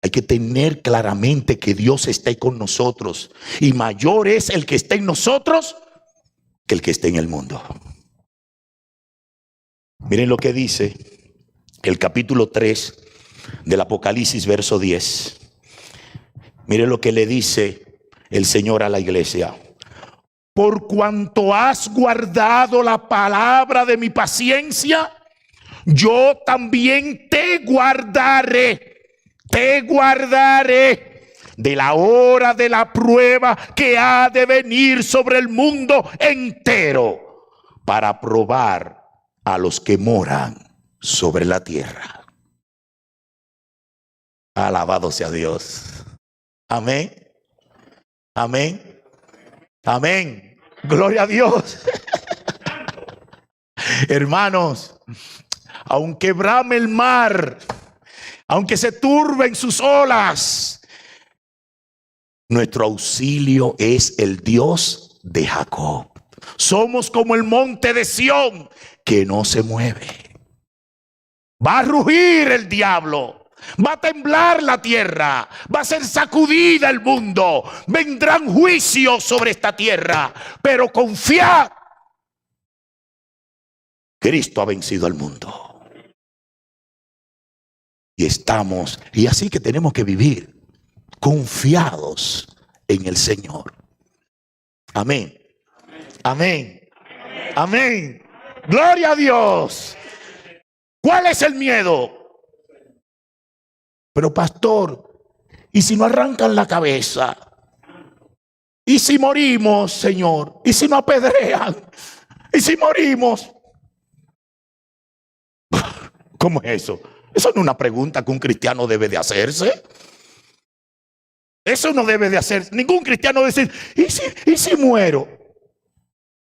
Hay que tener claramente que Dios está con nosotros. Y mayor es el que está en nosotros que el que está en el mundo. Miren lo que dice el capítulo 3 del Apocalipsis, verso 10. Miren lo que le dice el Señor a la iglesia. Por cuanto has guardado la palabra de mi paciencia, yo también te guardaré de la hora de la prueba que ha de venir sobre el mundo entero, para probar a los que moran sobre la tierra. Alabado sea Dios. Amén. Amén. Amén. Gloria a Dios. Hermanos, aunque brame el mar, aunque se turben sus olas, nuestro auxilio es el Dios de Jacob. Somos como el monte de Sión que no se mueve. Va a rugir el diablo, va a temblar la tierra, va a ser sacudida el mundo, vendrán juicios sobre esta tierra, pero confiad, Cristo ha vencido al mundo. Y así que tenemos que vivir confiados en el Señor. Amén. Amén. Amén. Gloria a Dios. ¿Cuál es el miedo? Pero pastor, ¿y si no arrancan la cabeza? ¿Y si morimos, Señor? ¿Y si no apedrean? ¿Y si morimos? ¿Cómo es eso? Eso no es una pregunta que un cristiano debe de hacerse. Eso no debe de hacer. Ningún cristiano debe decir, ¿y si muero?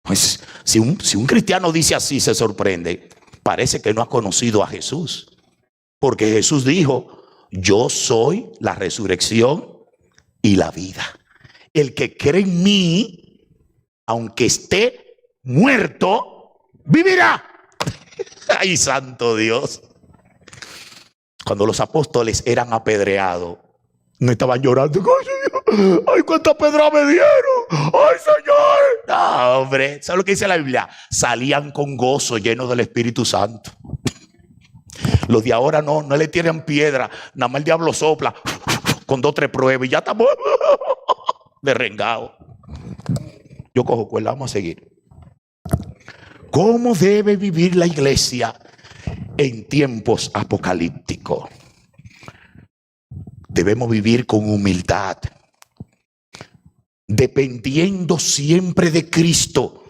Pues si un cristiano dice así, se sorprende. Parece que no ha conocido a Jesús. Porque Jesús dijo, yo soy la resurrección y la vida. El que cree en mí, aunque esté muerto, vivirá. Ay, santo Dios. Cuando los apóstoles eran apedreados, no estaban llorando. Ay, cuánta pedra me dieron. Ay, Señor. No, hombre, ¿sabes lo que dice la Biblia? Salían con gozo, llenos del Espíritu Santo. Los de ahora no le tiran piedra. Nada más el diablo sopla con 2 o 3 pruebas y ya estamos derrengados. Yo cojo cuerda, vamos a seguir. ¿Cómo debe vivir la iglesia en tiempos apocalípticos? Debemos vivir con humildad, dependiendo siempre de Cristo,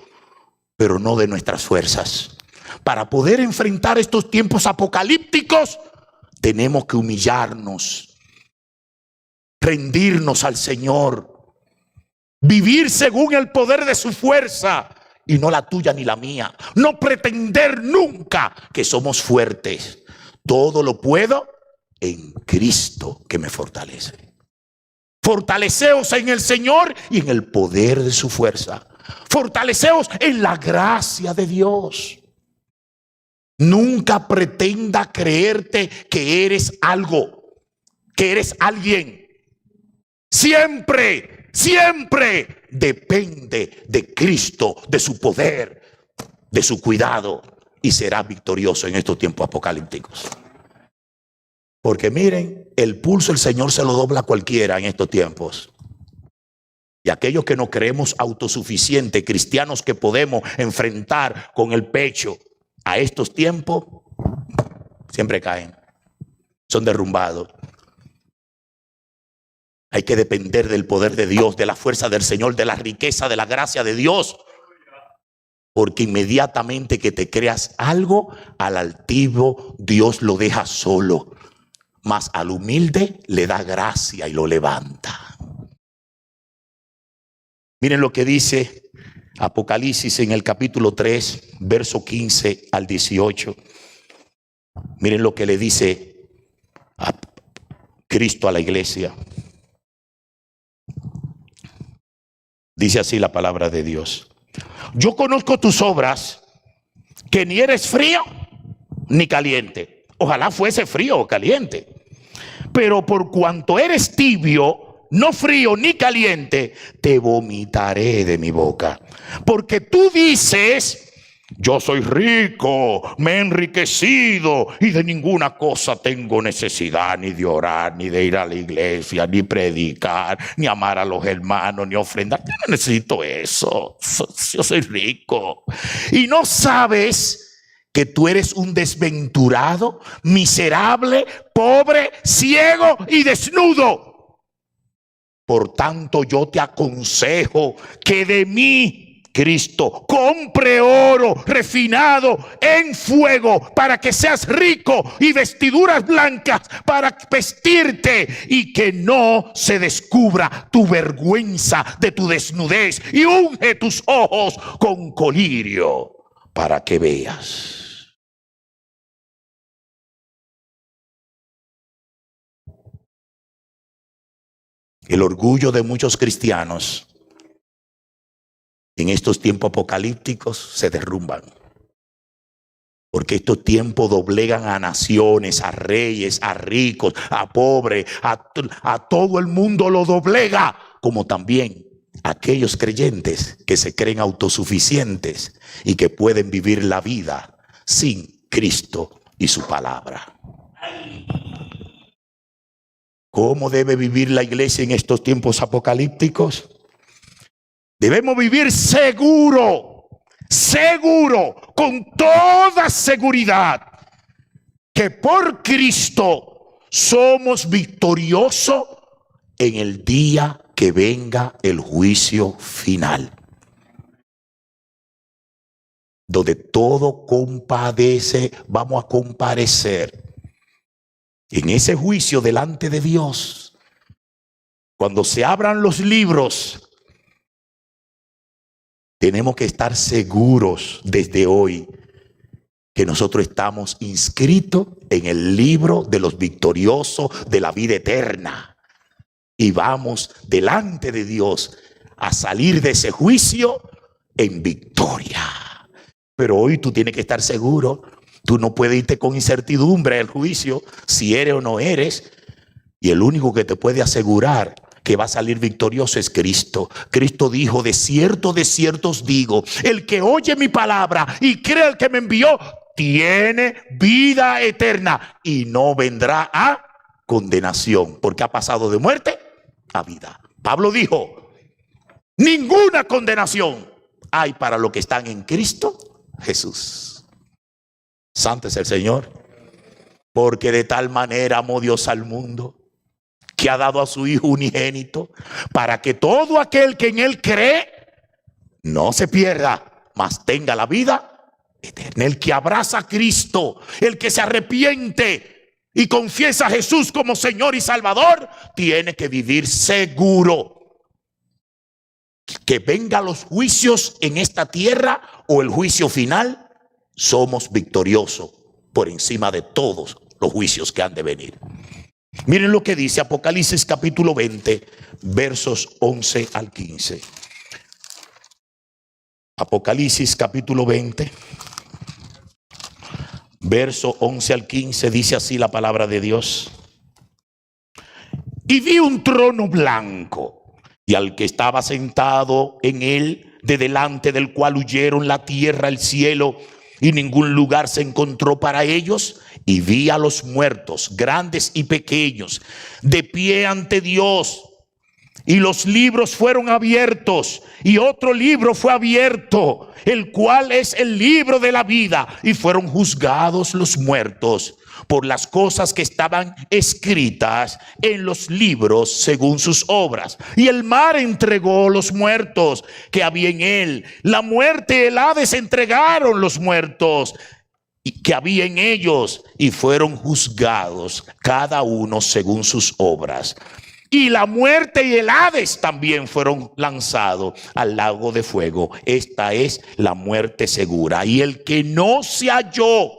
pero no de nuestras fuerzas. Para poder enfrentar estos tiempos apocalípticos, tenemos que humillarnos, rendirnos al Señor, vivir según el poder de su fuerza y no la tuya ni la mía. No pretender nunca que somos fuertes. Todo lo puedo en Cristo que me fortalece. Fortaleceos en el Señor y en el poder de su fuerza. Fortaleceos en la gracia de Dios. Nunca pretenda creerte que eres algo, que eres alguien. Siempre depende de Cristo, de su poder, de su cuidado, y será victorioso en estos tiempos apocalípticos. Porque miren, el pulso el Señor se lo dobla a cualquiera en estos tiempos. Y aquellos que no creemos autosuficientes, cristianos que podemos enfrentar con el pecho a estos tiempos, siempre caen, son derrumbados. Hay que depender del poder de Dios, de la fuerza del Señor, de la riqueza, de la gracia de Dios. Porque inmediatamente que te creas algo, al altivo Dios lo deja solo. Mas al humilde le da gracia y lo levanta. Miren lo que dice Apocalipsis en el capítulo 3, verso 15 al 18. Miren lo que le dice a Cristo a la iglesia. Dice así la palabra de Dios. Yo conozco tus obras, que ni eres frío ni caliente. Ojalá fuese frío o caliente. Pero por cuanto eres tibio, no frío ni caliente, te vomitaré de mi boca. Porque tú dices, yo soy rico, me he enriquecido y de ninguna cosa tengo necesidad, ni de orar, ni de ir a la iglesia, ni predicar, ni amar a los hermanos, ni ofrendar. Yo no necesito eso. Yo soy rico. Y no sabes que tú eres un desventurado, miserable, pobre, ciego y desnudo. Por tanto, yo te aconsejo que de mí, Cristo, compre oro refinado en fuego para que seas rico, y vestiduras blancas para vestirte, y que no se descubra tu vergüenza de tu desnudez, y unge tus ojos con colirio para que veas. El orgullo de muchos cristianos en estos tiempos apocalípticos se derrumban. Porque estos tiempos doblegan a naciones, a reyes, a ricos, a pobres, a todo el mundo lo doblega, como también aquellos creyentes que se creen autosuficientes y que pueden vivir la vida sin Cristo y su palabra. ¿Cómo debe vivir la iglesia en estos tiempos apocalípticos? Debemos vivir seguro, con toda seguridad, que por Cristo somos victoriosos en el día que venga el juicio final, donde todo compadece, vamos a comparecer en ese juicio delante de Dios. Cuando se abran los libros, tenemos que estar seguros desde hoy que nosotros estamos inscritos en el libro de los victoriosos de la vida eterna. Y vamos delante de Dios a salir de ese juicio en victoria. Pero hoy tú tienes que estar seguro. Tú no puedes irte con incertidumbre al juicio, si eres o no eres. Y el único que te puede asegurar que va a salir victorioso es Cristo. Cristo dijo: de cierto os digo, el que oye mi palabra y cree al que me envió, tiene vida eterna y no vendrá a condenación, porque ha pasado de muerte a vida. Pablo dijo: ninguna condenación hay para los que están en Cristo Jesús. Santo es el Señor. Porque de tal manera amó Dios al mundo, que ha dado a su Hijo unigénito, para que todo aquel que en Él cree no se pierda, mas tenga la vida eterna. El que abraza a Cristo, el que se arrepiente y confiesa a Jesús como Señor y Salvador, tiene que vivir seguro. Que vengan los juicios en esta tierra o el juicio final, somos victoriosos por encima de todos los juicios que han de venir. Miren lo que dice Apocalipsis capítulo 20, versos 11 al 15. Apocalipsis capítulo 20, verso 11 al 15, dice así la palabra de Dios. Y vi un trono blanco, y al que estaba sentado en él, de delante del cual huyeron la tierra, el cielo, y ningún lugar se encontró para ellos. Y vi a los muertos, grandes y pequeños, de pie ante Dios. Y los libros fueron abiertos, y otro libro fue abierto, el cual es el libro de la vida. Y fueron juzgados los muertos por las cosas que estaban escritas en los libros según sus obras. Y el mar entregó los muertos que había en él. La muerte y el Hades entregaron los muertos que había en ellos, y fueron juzgados cada uno según sus obras. Y la muerte y el Hades también fueron lanzados al lago de fuego. Esta es la muerte segura. Y el que no se halló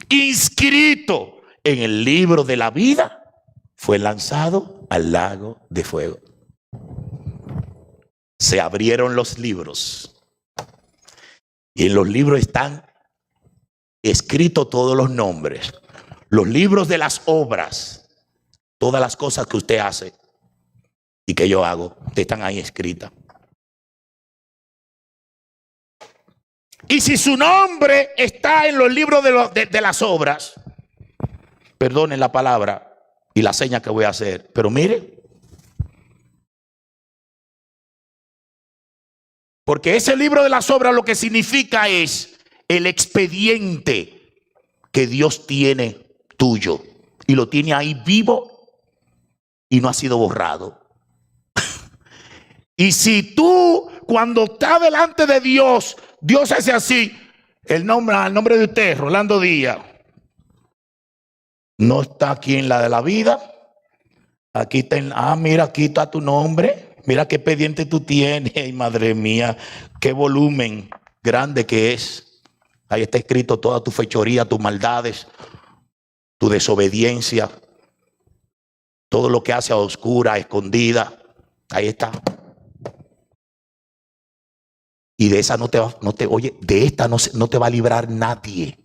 inscrito en el libro de la vida fue lanzado al lago de fuego. Se abrieron los libros, y en los libros están escritos todos los nombres, los libros de las obras, todas las cosas que usted hace y que yo hago, están ahí escritas. Y si su nombre está en los libros de las obras, perdonen la palabra y la seña que voy a hacer, pero mire, porque ese libro de las obras lo que significa es el expediente que Dios tiene tuyo, y lo tiene ahí vivo y no ha sido borrado. Y si tú, cuando estás delante de Dios, Dios hace así, el nombre de usted, Rolando Díaz, no está aquí en la de la vida. Aquí está, mira, aquí está tu nombre. Mira qué expediente tú tienes. Ay, madre mía, qué volumen grande que es. Ahí está escrito toda tu fechoría, tus maldades, tu desobediencia, todo lo que hace a oscura, a escondida. Ahí está. Y de esa oye, de esta no te va a librar nadie.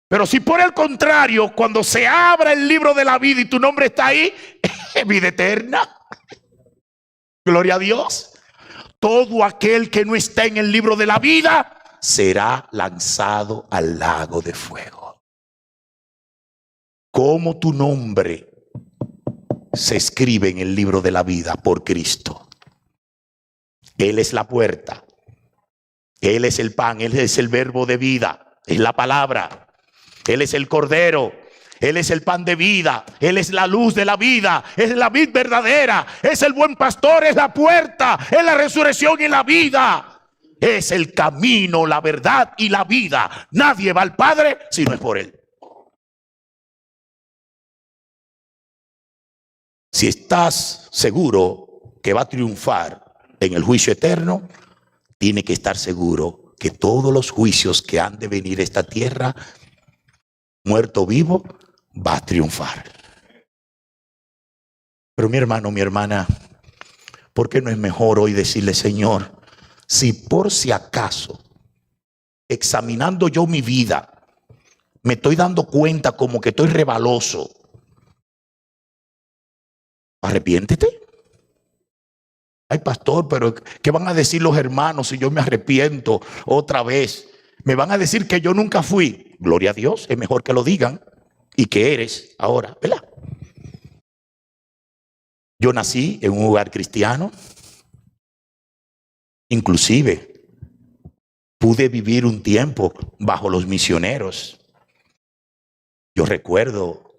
Pero si por el contrario, cuando se abra el libro de la vida y tu nombre está ahí, es vida eterna. Gloria a Dios. Todo aquel que no está en el libro de la vida será lanzado al lago de fuego. ¿Cómo tu nombre se escribe en el libro de la vida? Por Cristo. Él es la puerta. Él es el pan. Él es el verbo de vida. Es la palabra. Él es el cordero. Él es el pan de vida. Él es la luz de la vida. Es la vid verdadera. Es el buen pastor. Es la puerta. Es la resurrección y la vida. Es el camino, la verdad y la vida. Nadie va al Padre si no es por Él. Si estás seguro que va a triunfar en el juicio eterno, tiene que estar seguro que todos los juicios que han de venir a esta tierra, muerto o vivo, va a triunfar. Pero mi hermano, mi hermana, ¿por qué no es mejor hoy decirle, Señor, si por si acaso, examinando yo mi vida, me estoy dando cuenta como que estoy rebaloso, arrepiéntete? Ay, pastor, pero ¿qué van a decir los hermanos si yo me arrepiento otra vez? Me van a decir que yo nunca fui. Gloria a Dios, es mejor que lo digan y que eres ahora, ¿verdad? Yo nací en un hogar cristiano. Inclusive pude vivir un tiempo bajo los misioneros. Yo recuerdo,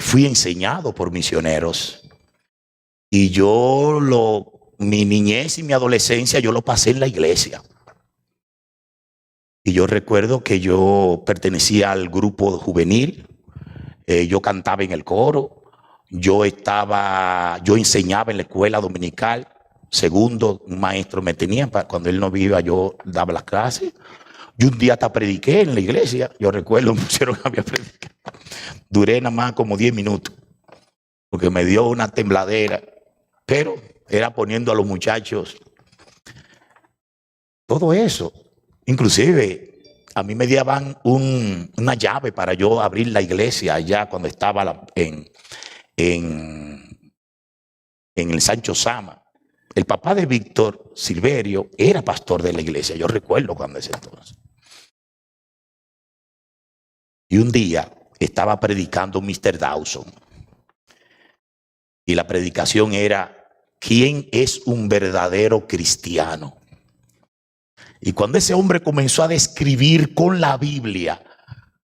fui enseñado por misioneros. Y mi niñez y mi adolescencia yo lo pasé en la iglesia. Y yo recuerdo que yo pertenecía al grupo juvenil. Yo cantaba en el coro. Yo enseñaba en la escuela dominical. Segundo, un maestro me tenía, cuando él no vivía yo daba las clases. Yo un día hasta prediqué en la iglesia. Yo recuerdo, me pusieron a mí a predicar. Duré nada más como 10 minutos. Porque me dio una tembladera. Pero era poniendo a los muchachos todo eso. Inclusive a mí me daban una llave para yo abrir la iglesia allá cuando estaba en el Sancho Sama. El papá de Víctor Silverio era pastor de la iglesia. Yo recuerdo cuando ese entonces. Y un día estaba predicando Mr. Dawson. Y la predicación era, ¿quién es un verdadero cristiano? Y cuando ese hombre comenzó a describir con la Biblia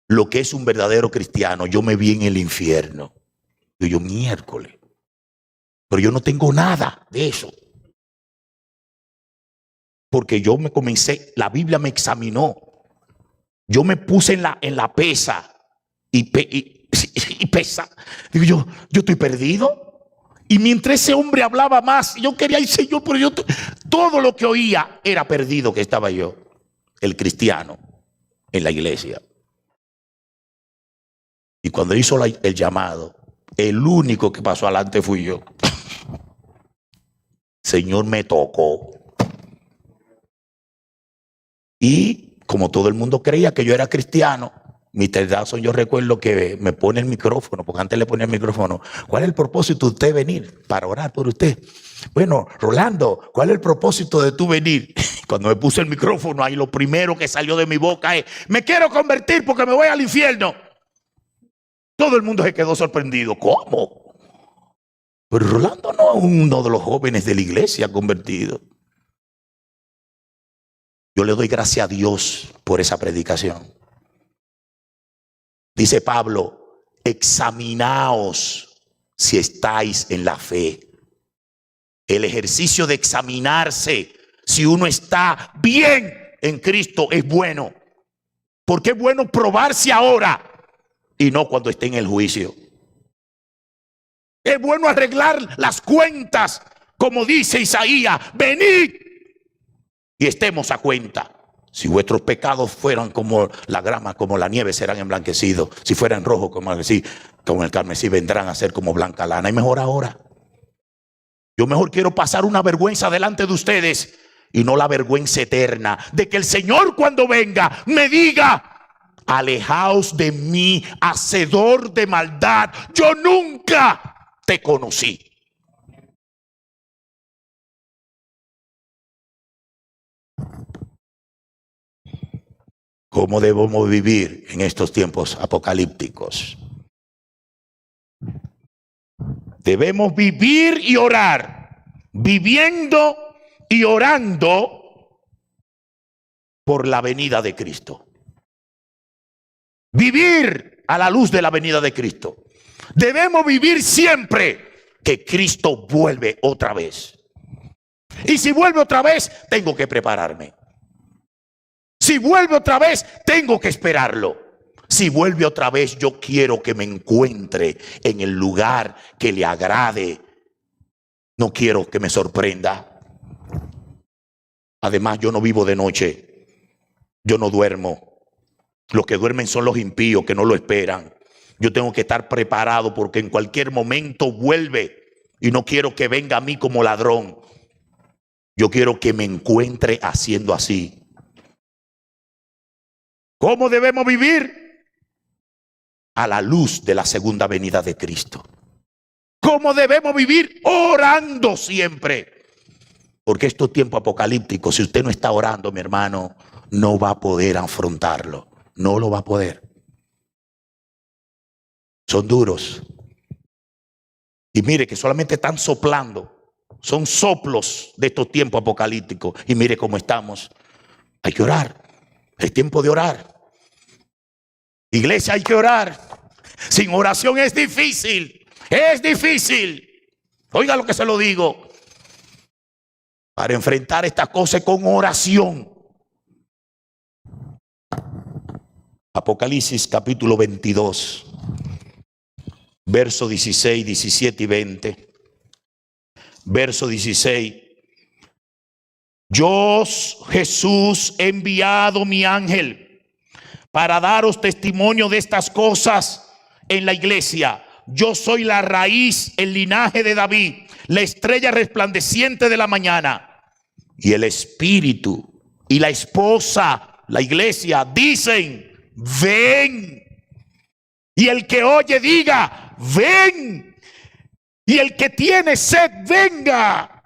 lo que es un verdadero cristiano, yo me vi en el infierno. Y yo, miércoles, pero yo no tengo nada de eso. Porque yo me comencé, la Biblia me examinó. Yo me puse en la pesa y pesa. Digo yo estoy perdido. Y mientras ese hombre hablaba más, yo quería ir, Señor, pero todo lo que oía era perdido que estaba yo, el cristiano, en la iglesia. Y cuando hizo el llamado, el único que pasó adelante fui yo. Señor me tocó. Y como todo el mundo creía que yo era cristiano, Mr. Dawson, yo recuerdo que me pone el micrófono, porque antes le ponía el micrófono. ¿Cuál es el propósito de usted venir? Para orar por usted. Bueno, Rolando, ¿cuál es el propósito de tú venir? Cuando me puse el micrófono, ahí lo primero que salió de mi boca es, me quiero convertir porque me voy al infierno. Todo el mundo se quedó sorprendido. ¿Cómo? Pero Rolando no es uno de los jóvenes de la iglesia convertido. Yo le doy gracias a Dios por esa predicación. Dice Pablo, examinaos si estáis en la fe. El ejercicio de examinarse si uno está bien en Cristo es bueno. Porque es bueno probarse ahora y no cuando esté en el juicio. Es bueno arreglar las cuentas, como dice Isaías, venid y estemos a cuenta. Si vuestros pecados fueran como la grama, como la nieve, serán emblanquecidos. Si fueran rojos como el carmesí, vendrán a ser como blanca lana. Y mejor ahora. Yo mejor quiero pasar una vergüenza delante de ustedes y no la vergüenza eterna de que el Señor cuando venga me diga: alejaos de mí, hacedor de maldad, yo nunca te conocí. ¿Cómo debemos vivir en estos tiempos apocalípticos? Debemos vivir y orar, viviendo y orando por la venida de Cristo. Vivir a la luz de la venida de Cristo. Debemos vivir siempre que Cristo vuelve otra vez. Y si vuelve otra vez, tengo que prepararme. Si vuelve otra vez, tengo que esperarlo. Si vuelve otra vez, yo quiero que me encuentre en el lugar que le agrade. No quiero que me sorprenda. Además, yo no vivo de noche. Yo no duermo. Los que duermen son los impíos que no lo esperan. Yo tengo que estar preparado porque en cualquier momento vuelve. Y no quiero que venga a mí como ladrón. Yo quiero que me encuentre haciendo así. ¿Cómo debemos vivir? A la luz de la segunda venida de Cristo. ¿Cómo debemos vivir? Orando siempre. Porque estos tiempos apocalípticos, si usted no está orando, mi hermano, no va a poder afrontarlo. No lo va a poder. Son duros. Y mire que solamente están soplando. Son soplos de estos tiempos apocalípticos. Y mire cómo estamos. Hay que orar. Es tiempo de orar. Iglesia, hay que orar. Sin oración es difícil. Es difícil. Oiga lo que se lo digo. Para enfrentar estas cosas con oración. Apocalipsis capítulo 22. Verso 16, 17 y 20. Verso 16. Yo, Jesús, he enviado mi ángel para daros testimonio de estas cosas en la iglesia. Yo soy la raíz, el linaje de David, la estrella resplandeciente de la mañana. Y el Espíritu y la esposa, la iglesia, dicen: ven. Y el que oye diga: ven. Y el que tiene sed, venga.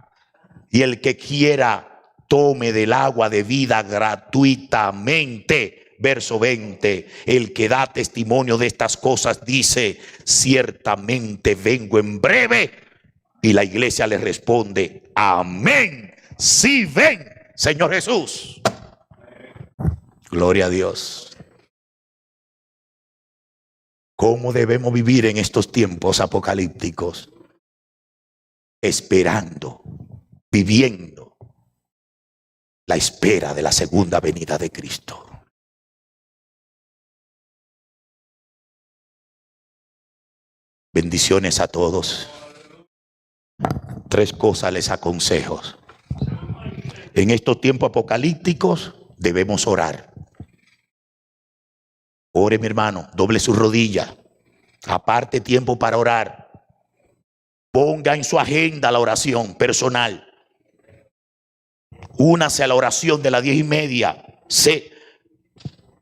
Y el que quiera, tome del agua de vida gratuitamente. Verso 20, el que da testimonio de estas cosas dice: ciertamente vengo en breve. Y la iglesia le responde: amén. Sí, ven, Señor Jesús. Gloria a Dios. ¿Cómo debemos vivir en estos tiempos apocalípticos? Esperando, viviendo la espera de la segunda venida de Cristo. Bendiciones a todos. 3 cosas les aconsejo. En estos tiempos apocalípticos debemos orar. Ore, mi hermano, doble su rodilla. Aparte tiempo para orar. Ponga en su agenda la oración personal. Únase a la oración de las 10:30.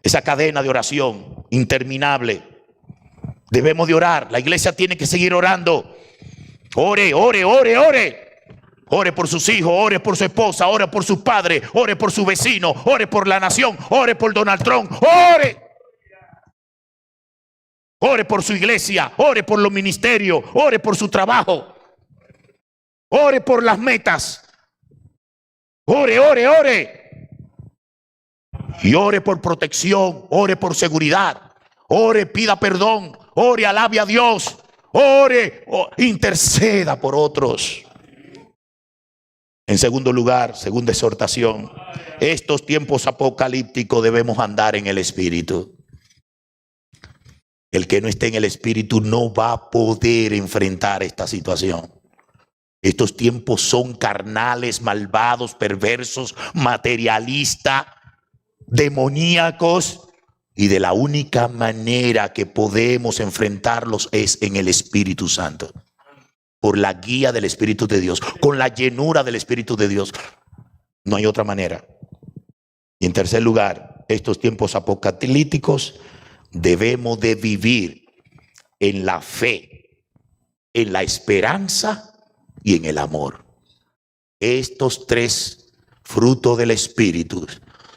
Esa cadena de oración interminable. Debemos de orar. La iglesia tiene que seguir orando. Ore, ore, ore, ore. Ore por sus hijos, ore por su esposa, ore por sus padres, ore por su vecino, ore por la nación, ore por Donald Trump, ore. Ore por su iglesia, ore por los ministerios, ore por su trabajo. Ore por las metas. Ore, ore, ore. Y ore por protección, ore por seguridad. Ore, pida perdón. Ore, alabe a Dios. Ore, interceda por otros. En segundo lugar, segunda exhortación, estos tiempos apocalípticos debemos andar en el Espíritu. El que no esté en el Espíritu no va a poder enfrentar esta situación. Estos tiempos son carnales, malvados, perversos, materialistas, demoníacos. Y de la única manera que podemos enfrentarlos es en el Espíritu Santo. por la guía del Espíritu de Dios, con la llenura del Espíritu de Dios. No hay otra manera. Y en tercer lugar, estos tiempos apocalípticos debemos de vivir en la fe, en la esperanza y en el amor. Estos tres frutos del Espíritu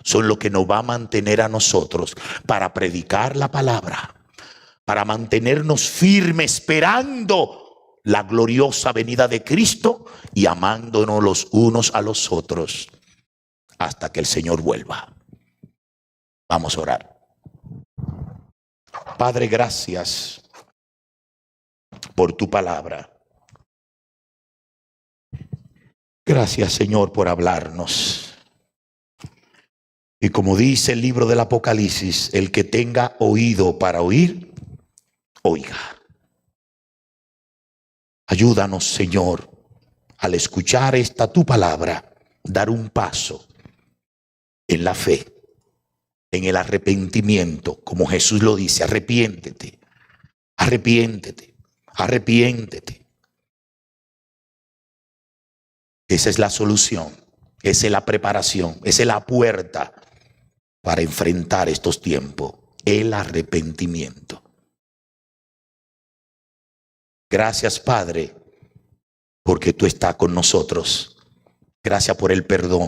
son lo que nos va a mantener a nosotros para predicar la palabra, para mantenernos firmes esperando la gloriosa venida de Cristo y amándonos los unos a los otros hasta que el Señor vuelva. Vamos a orar. Padre, gracias por tu palabra. Gracias, Señor, por hablarnos. Y como dice el libro del Apocalipsis, el que tenga oído para oír, oiga. Ayúdanos, Señor, al escuchar esta tu palabra, dar un paso en la fe, en el arrepentimiento, como Jesús lo dice: arrepiéntete, arrepiéntete, arrepiéntete. Esa es la solución, esa es la preparación, esa es la puerta para enfrentar estos tiempos, el arrepentimiento. Gracias, Padre, porque tú estás con nosotros. Gracias por el perdón.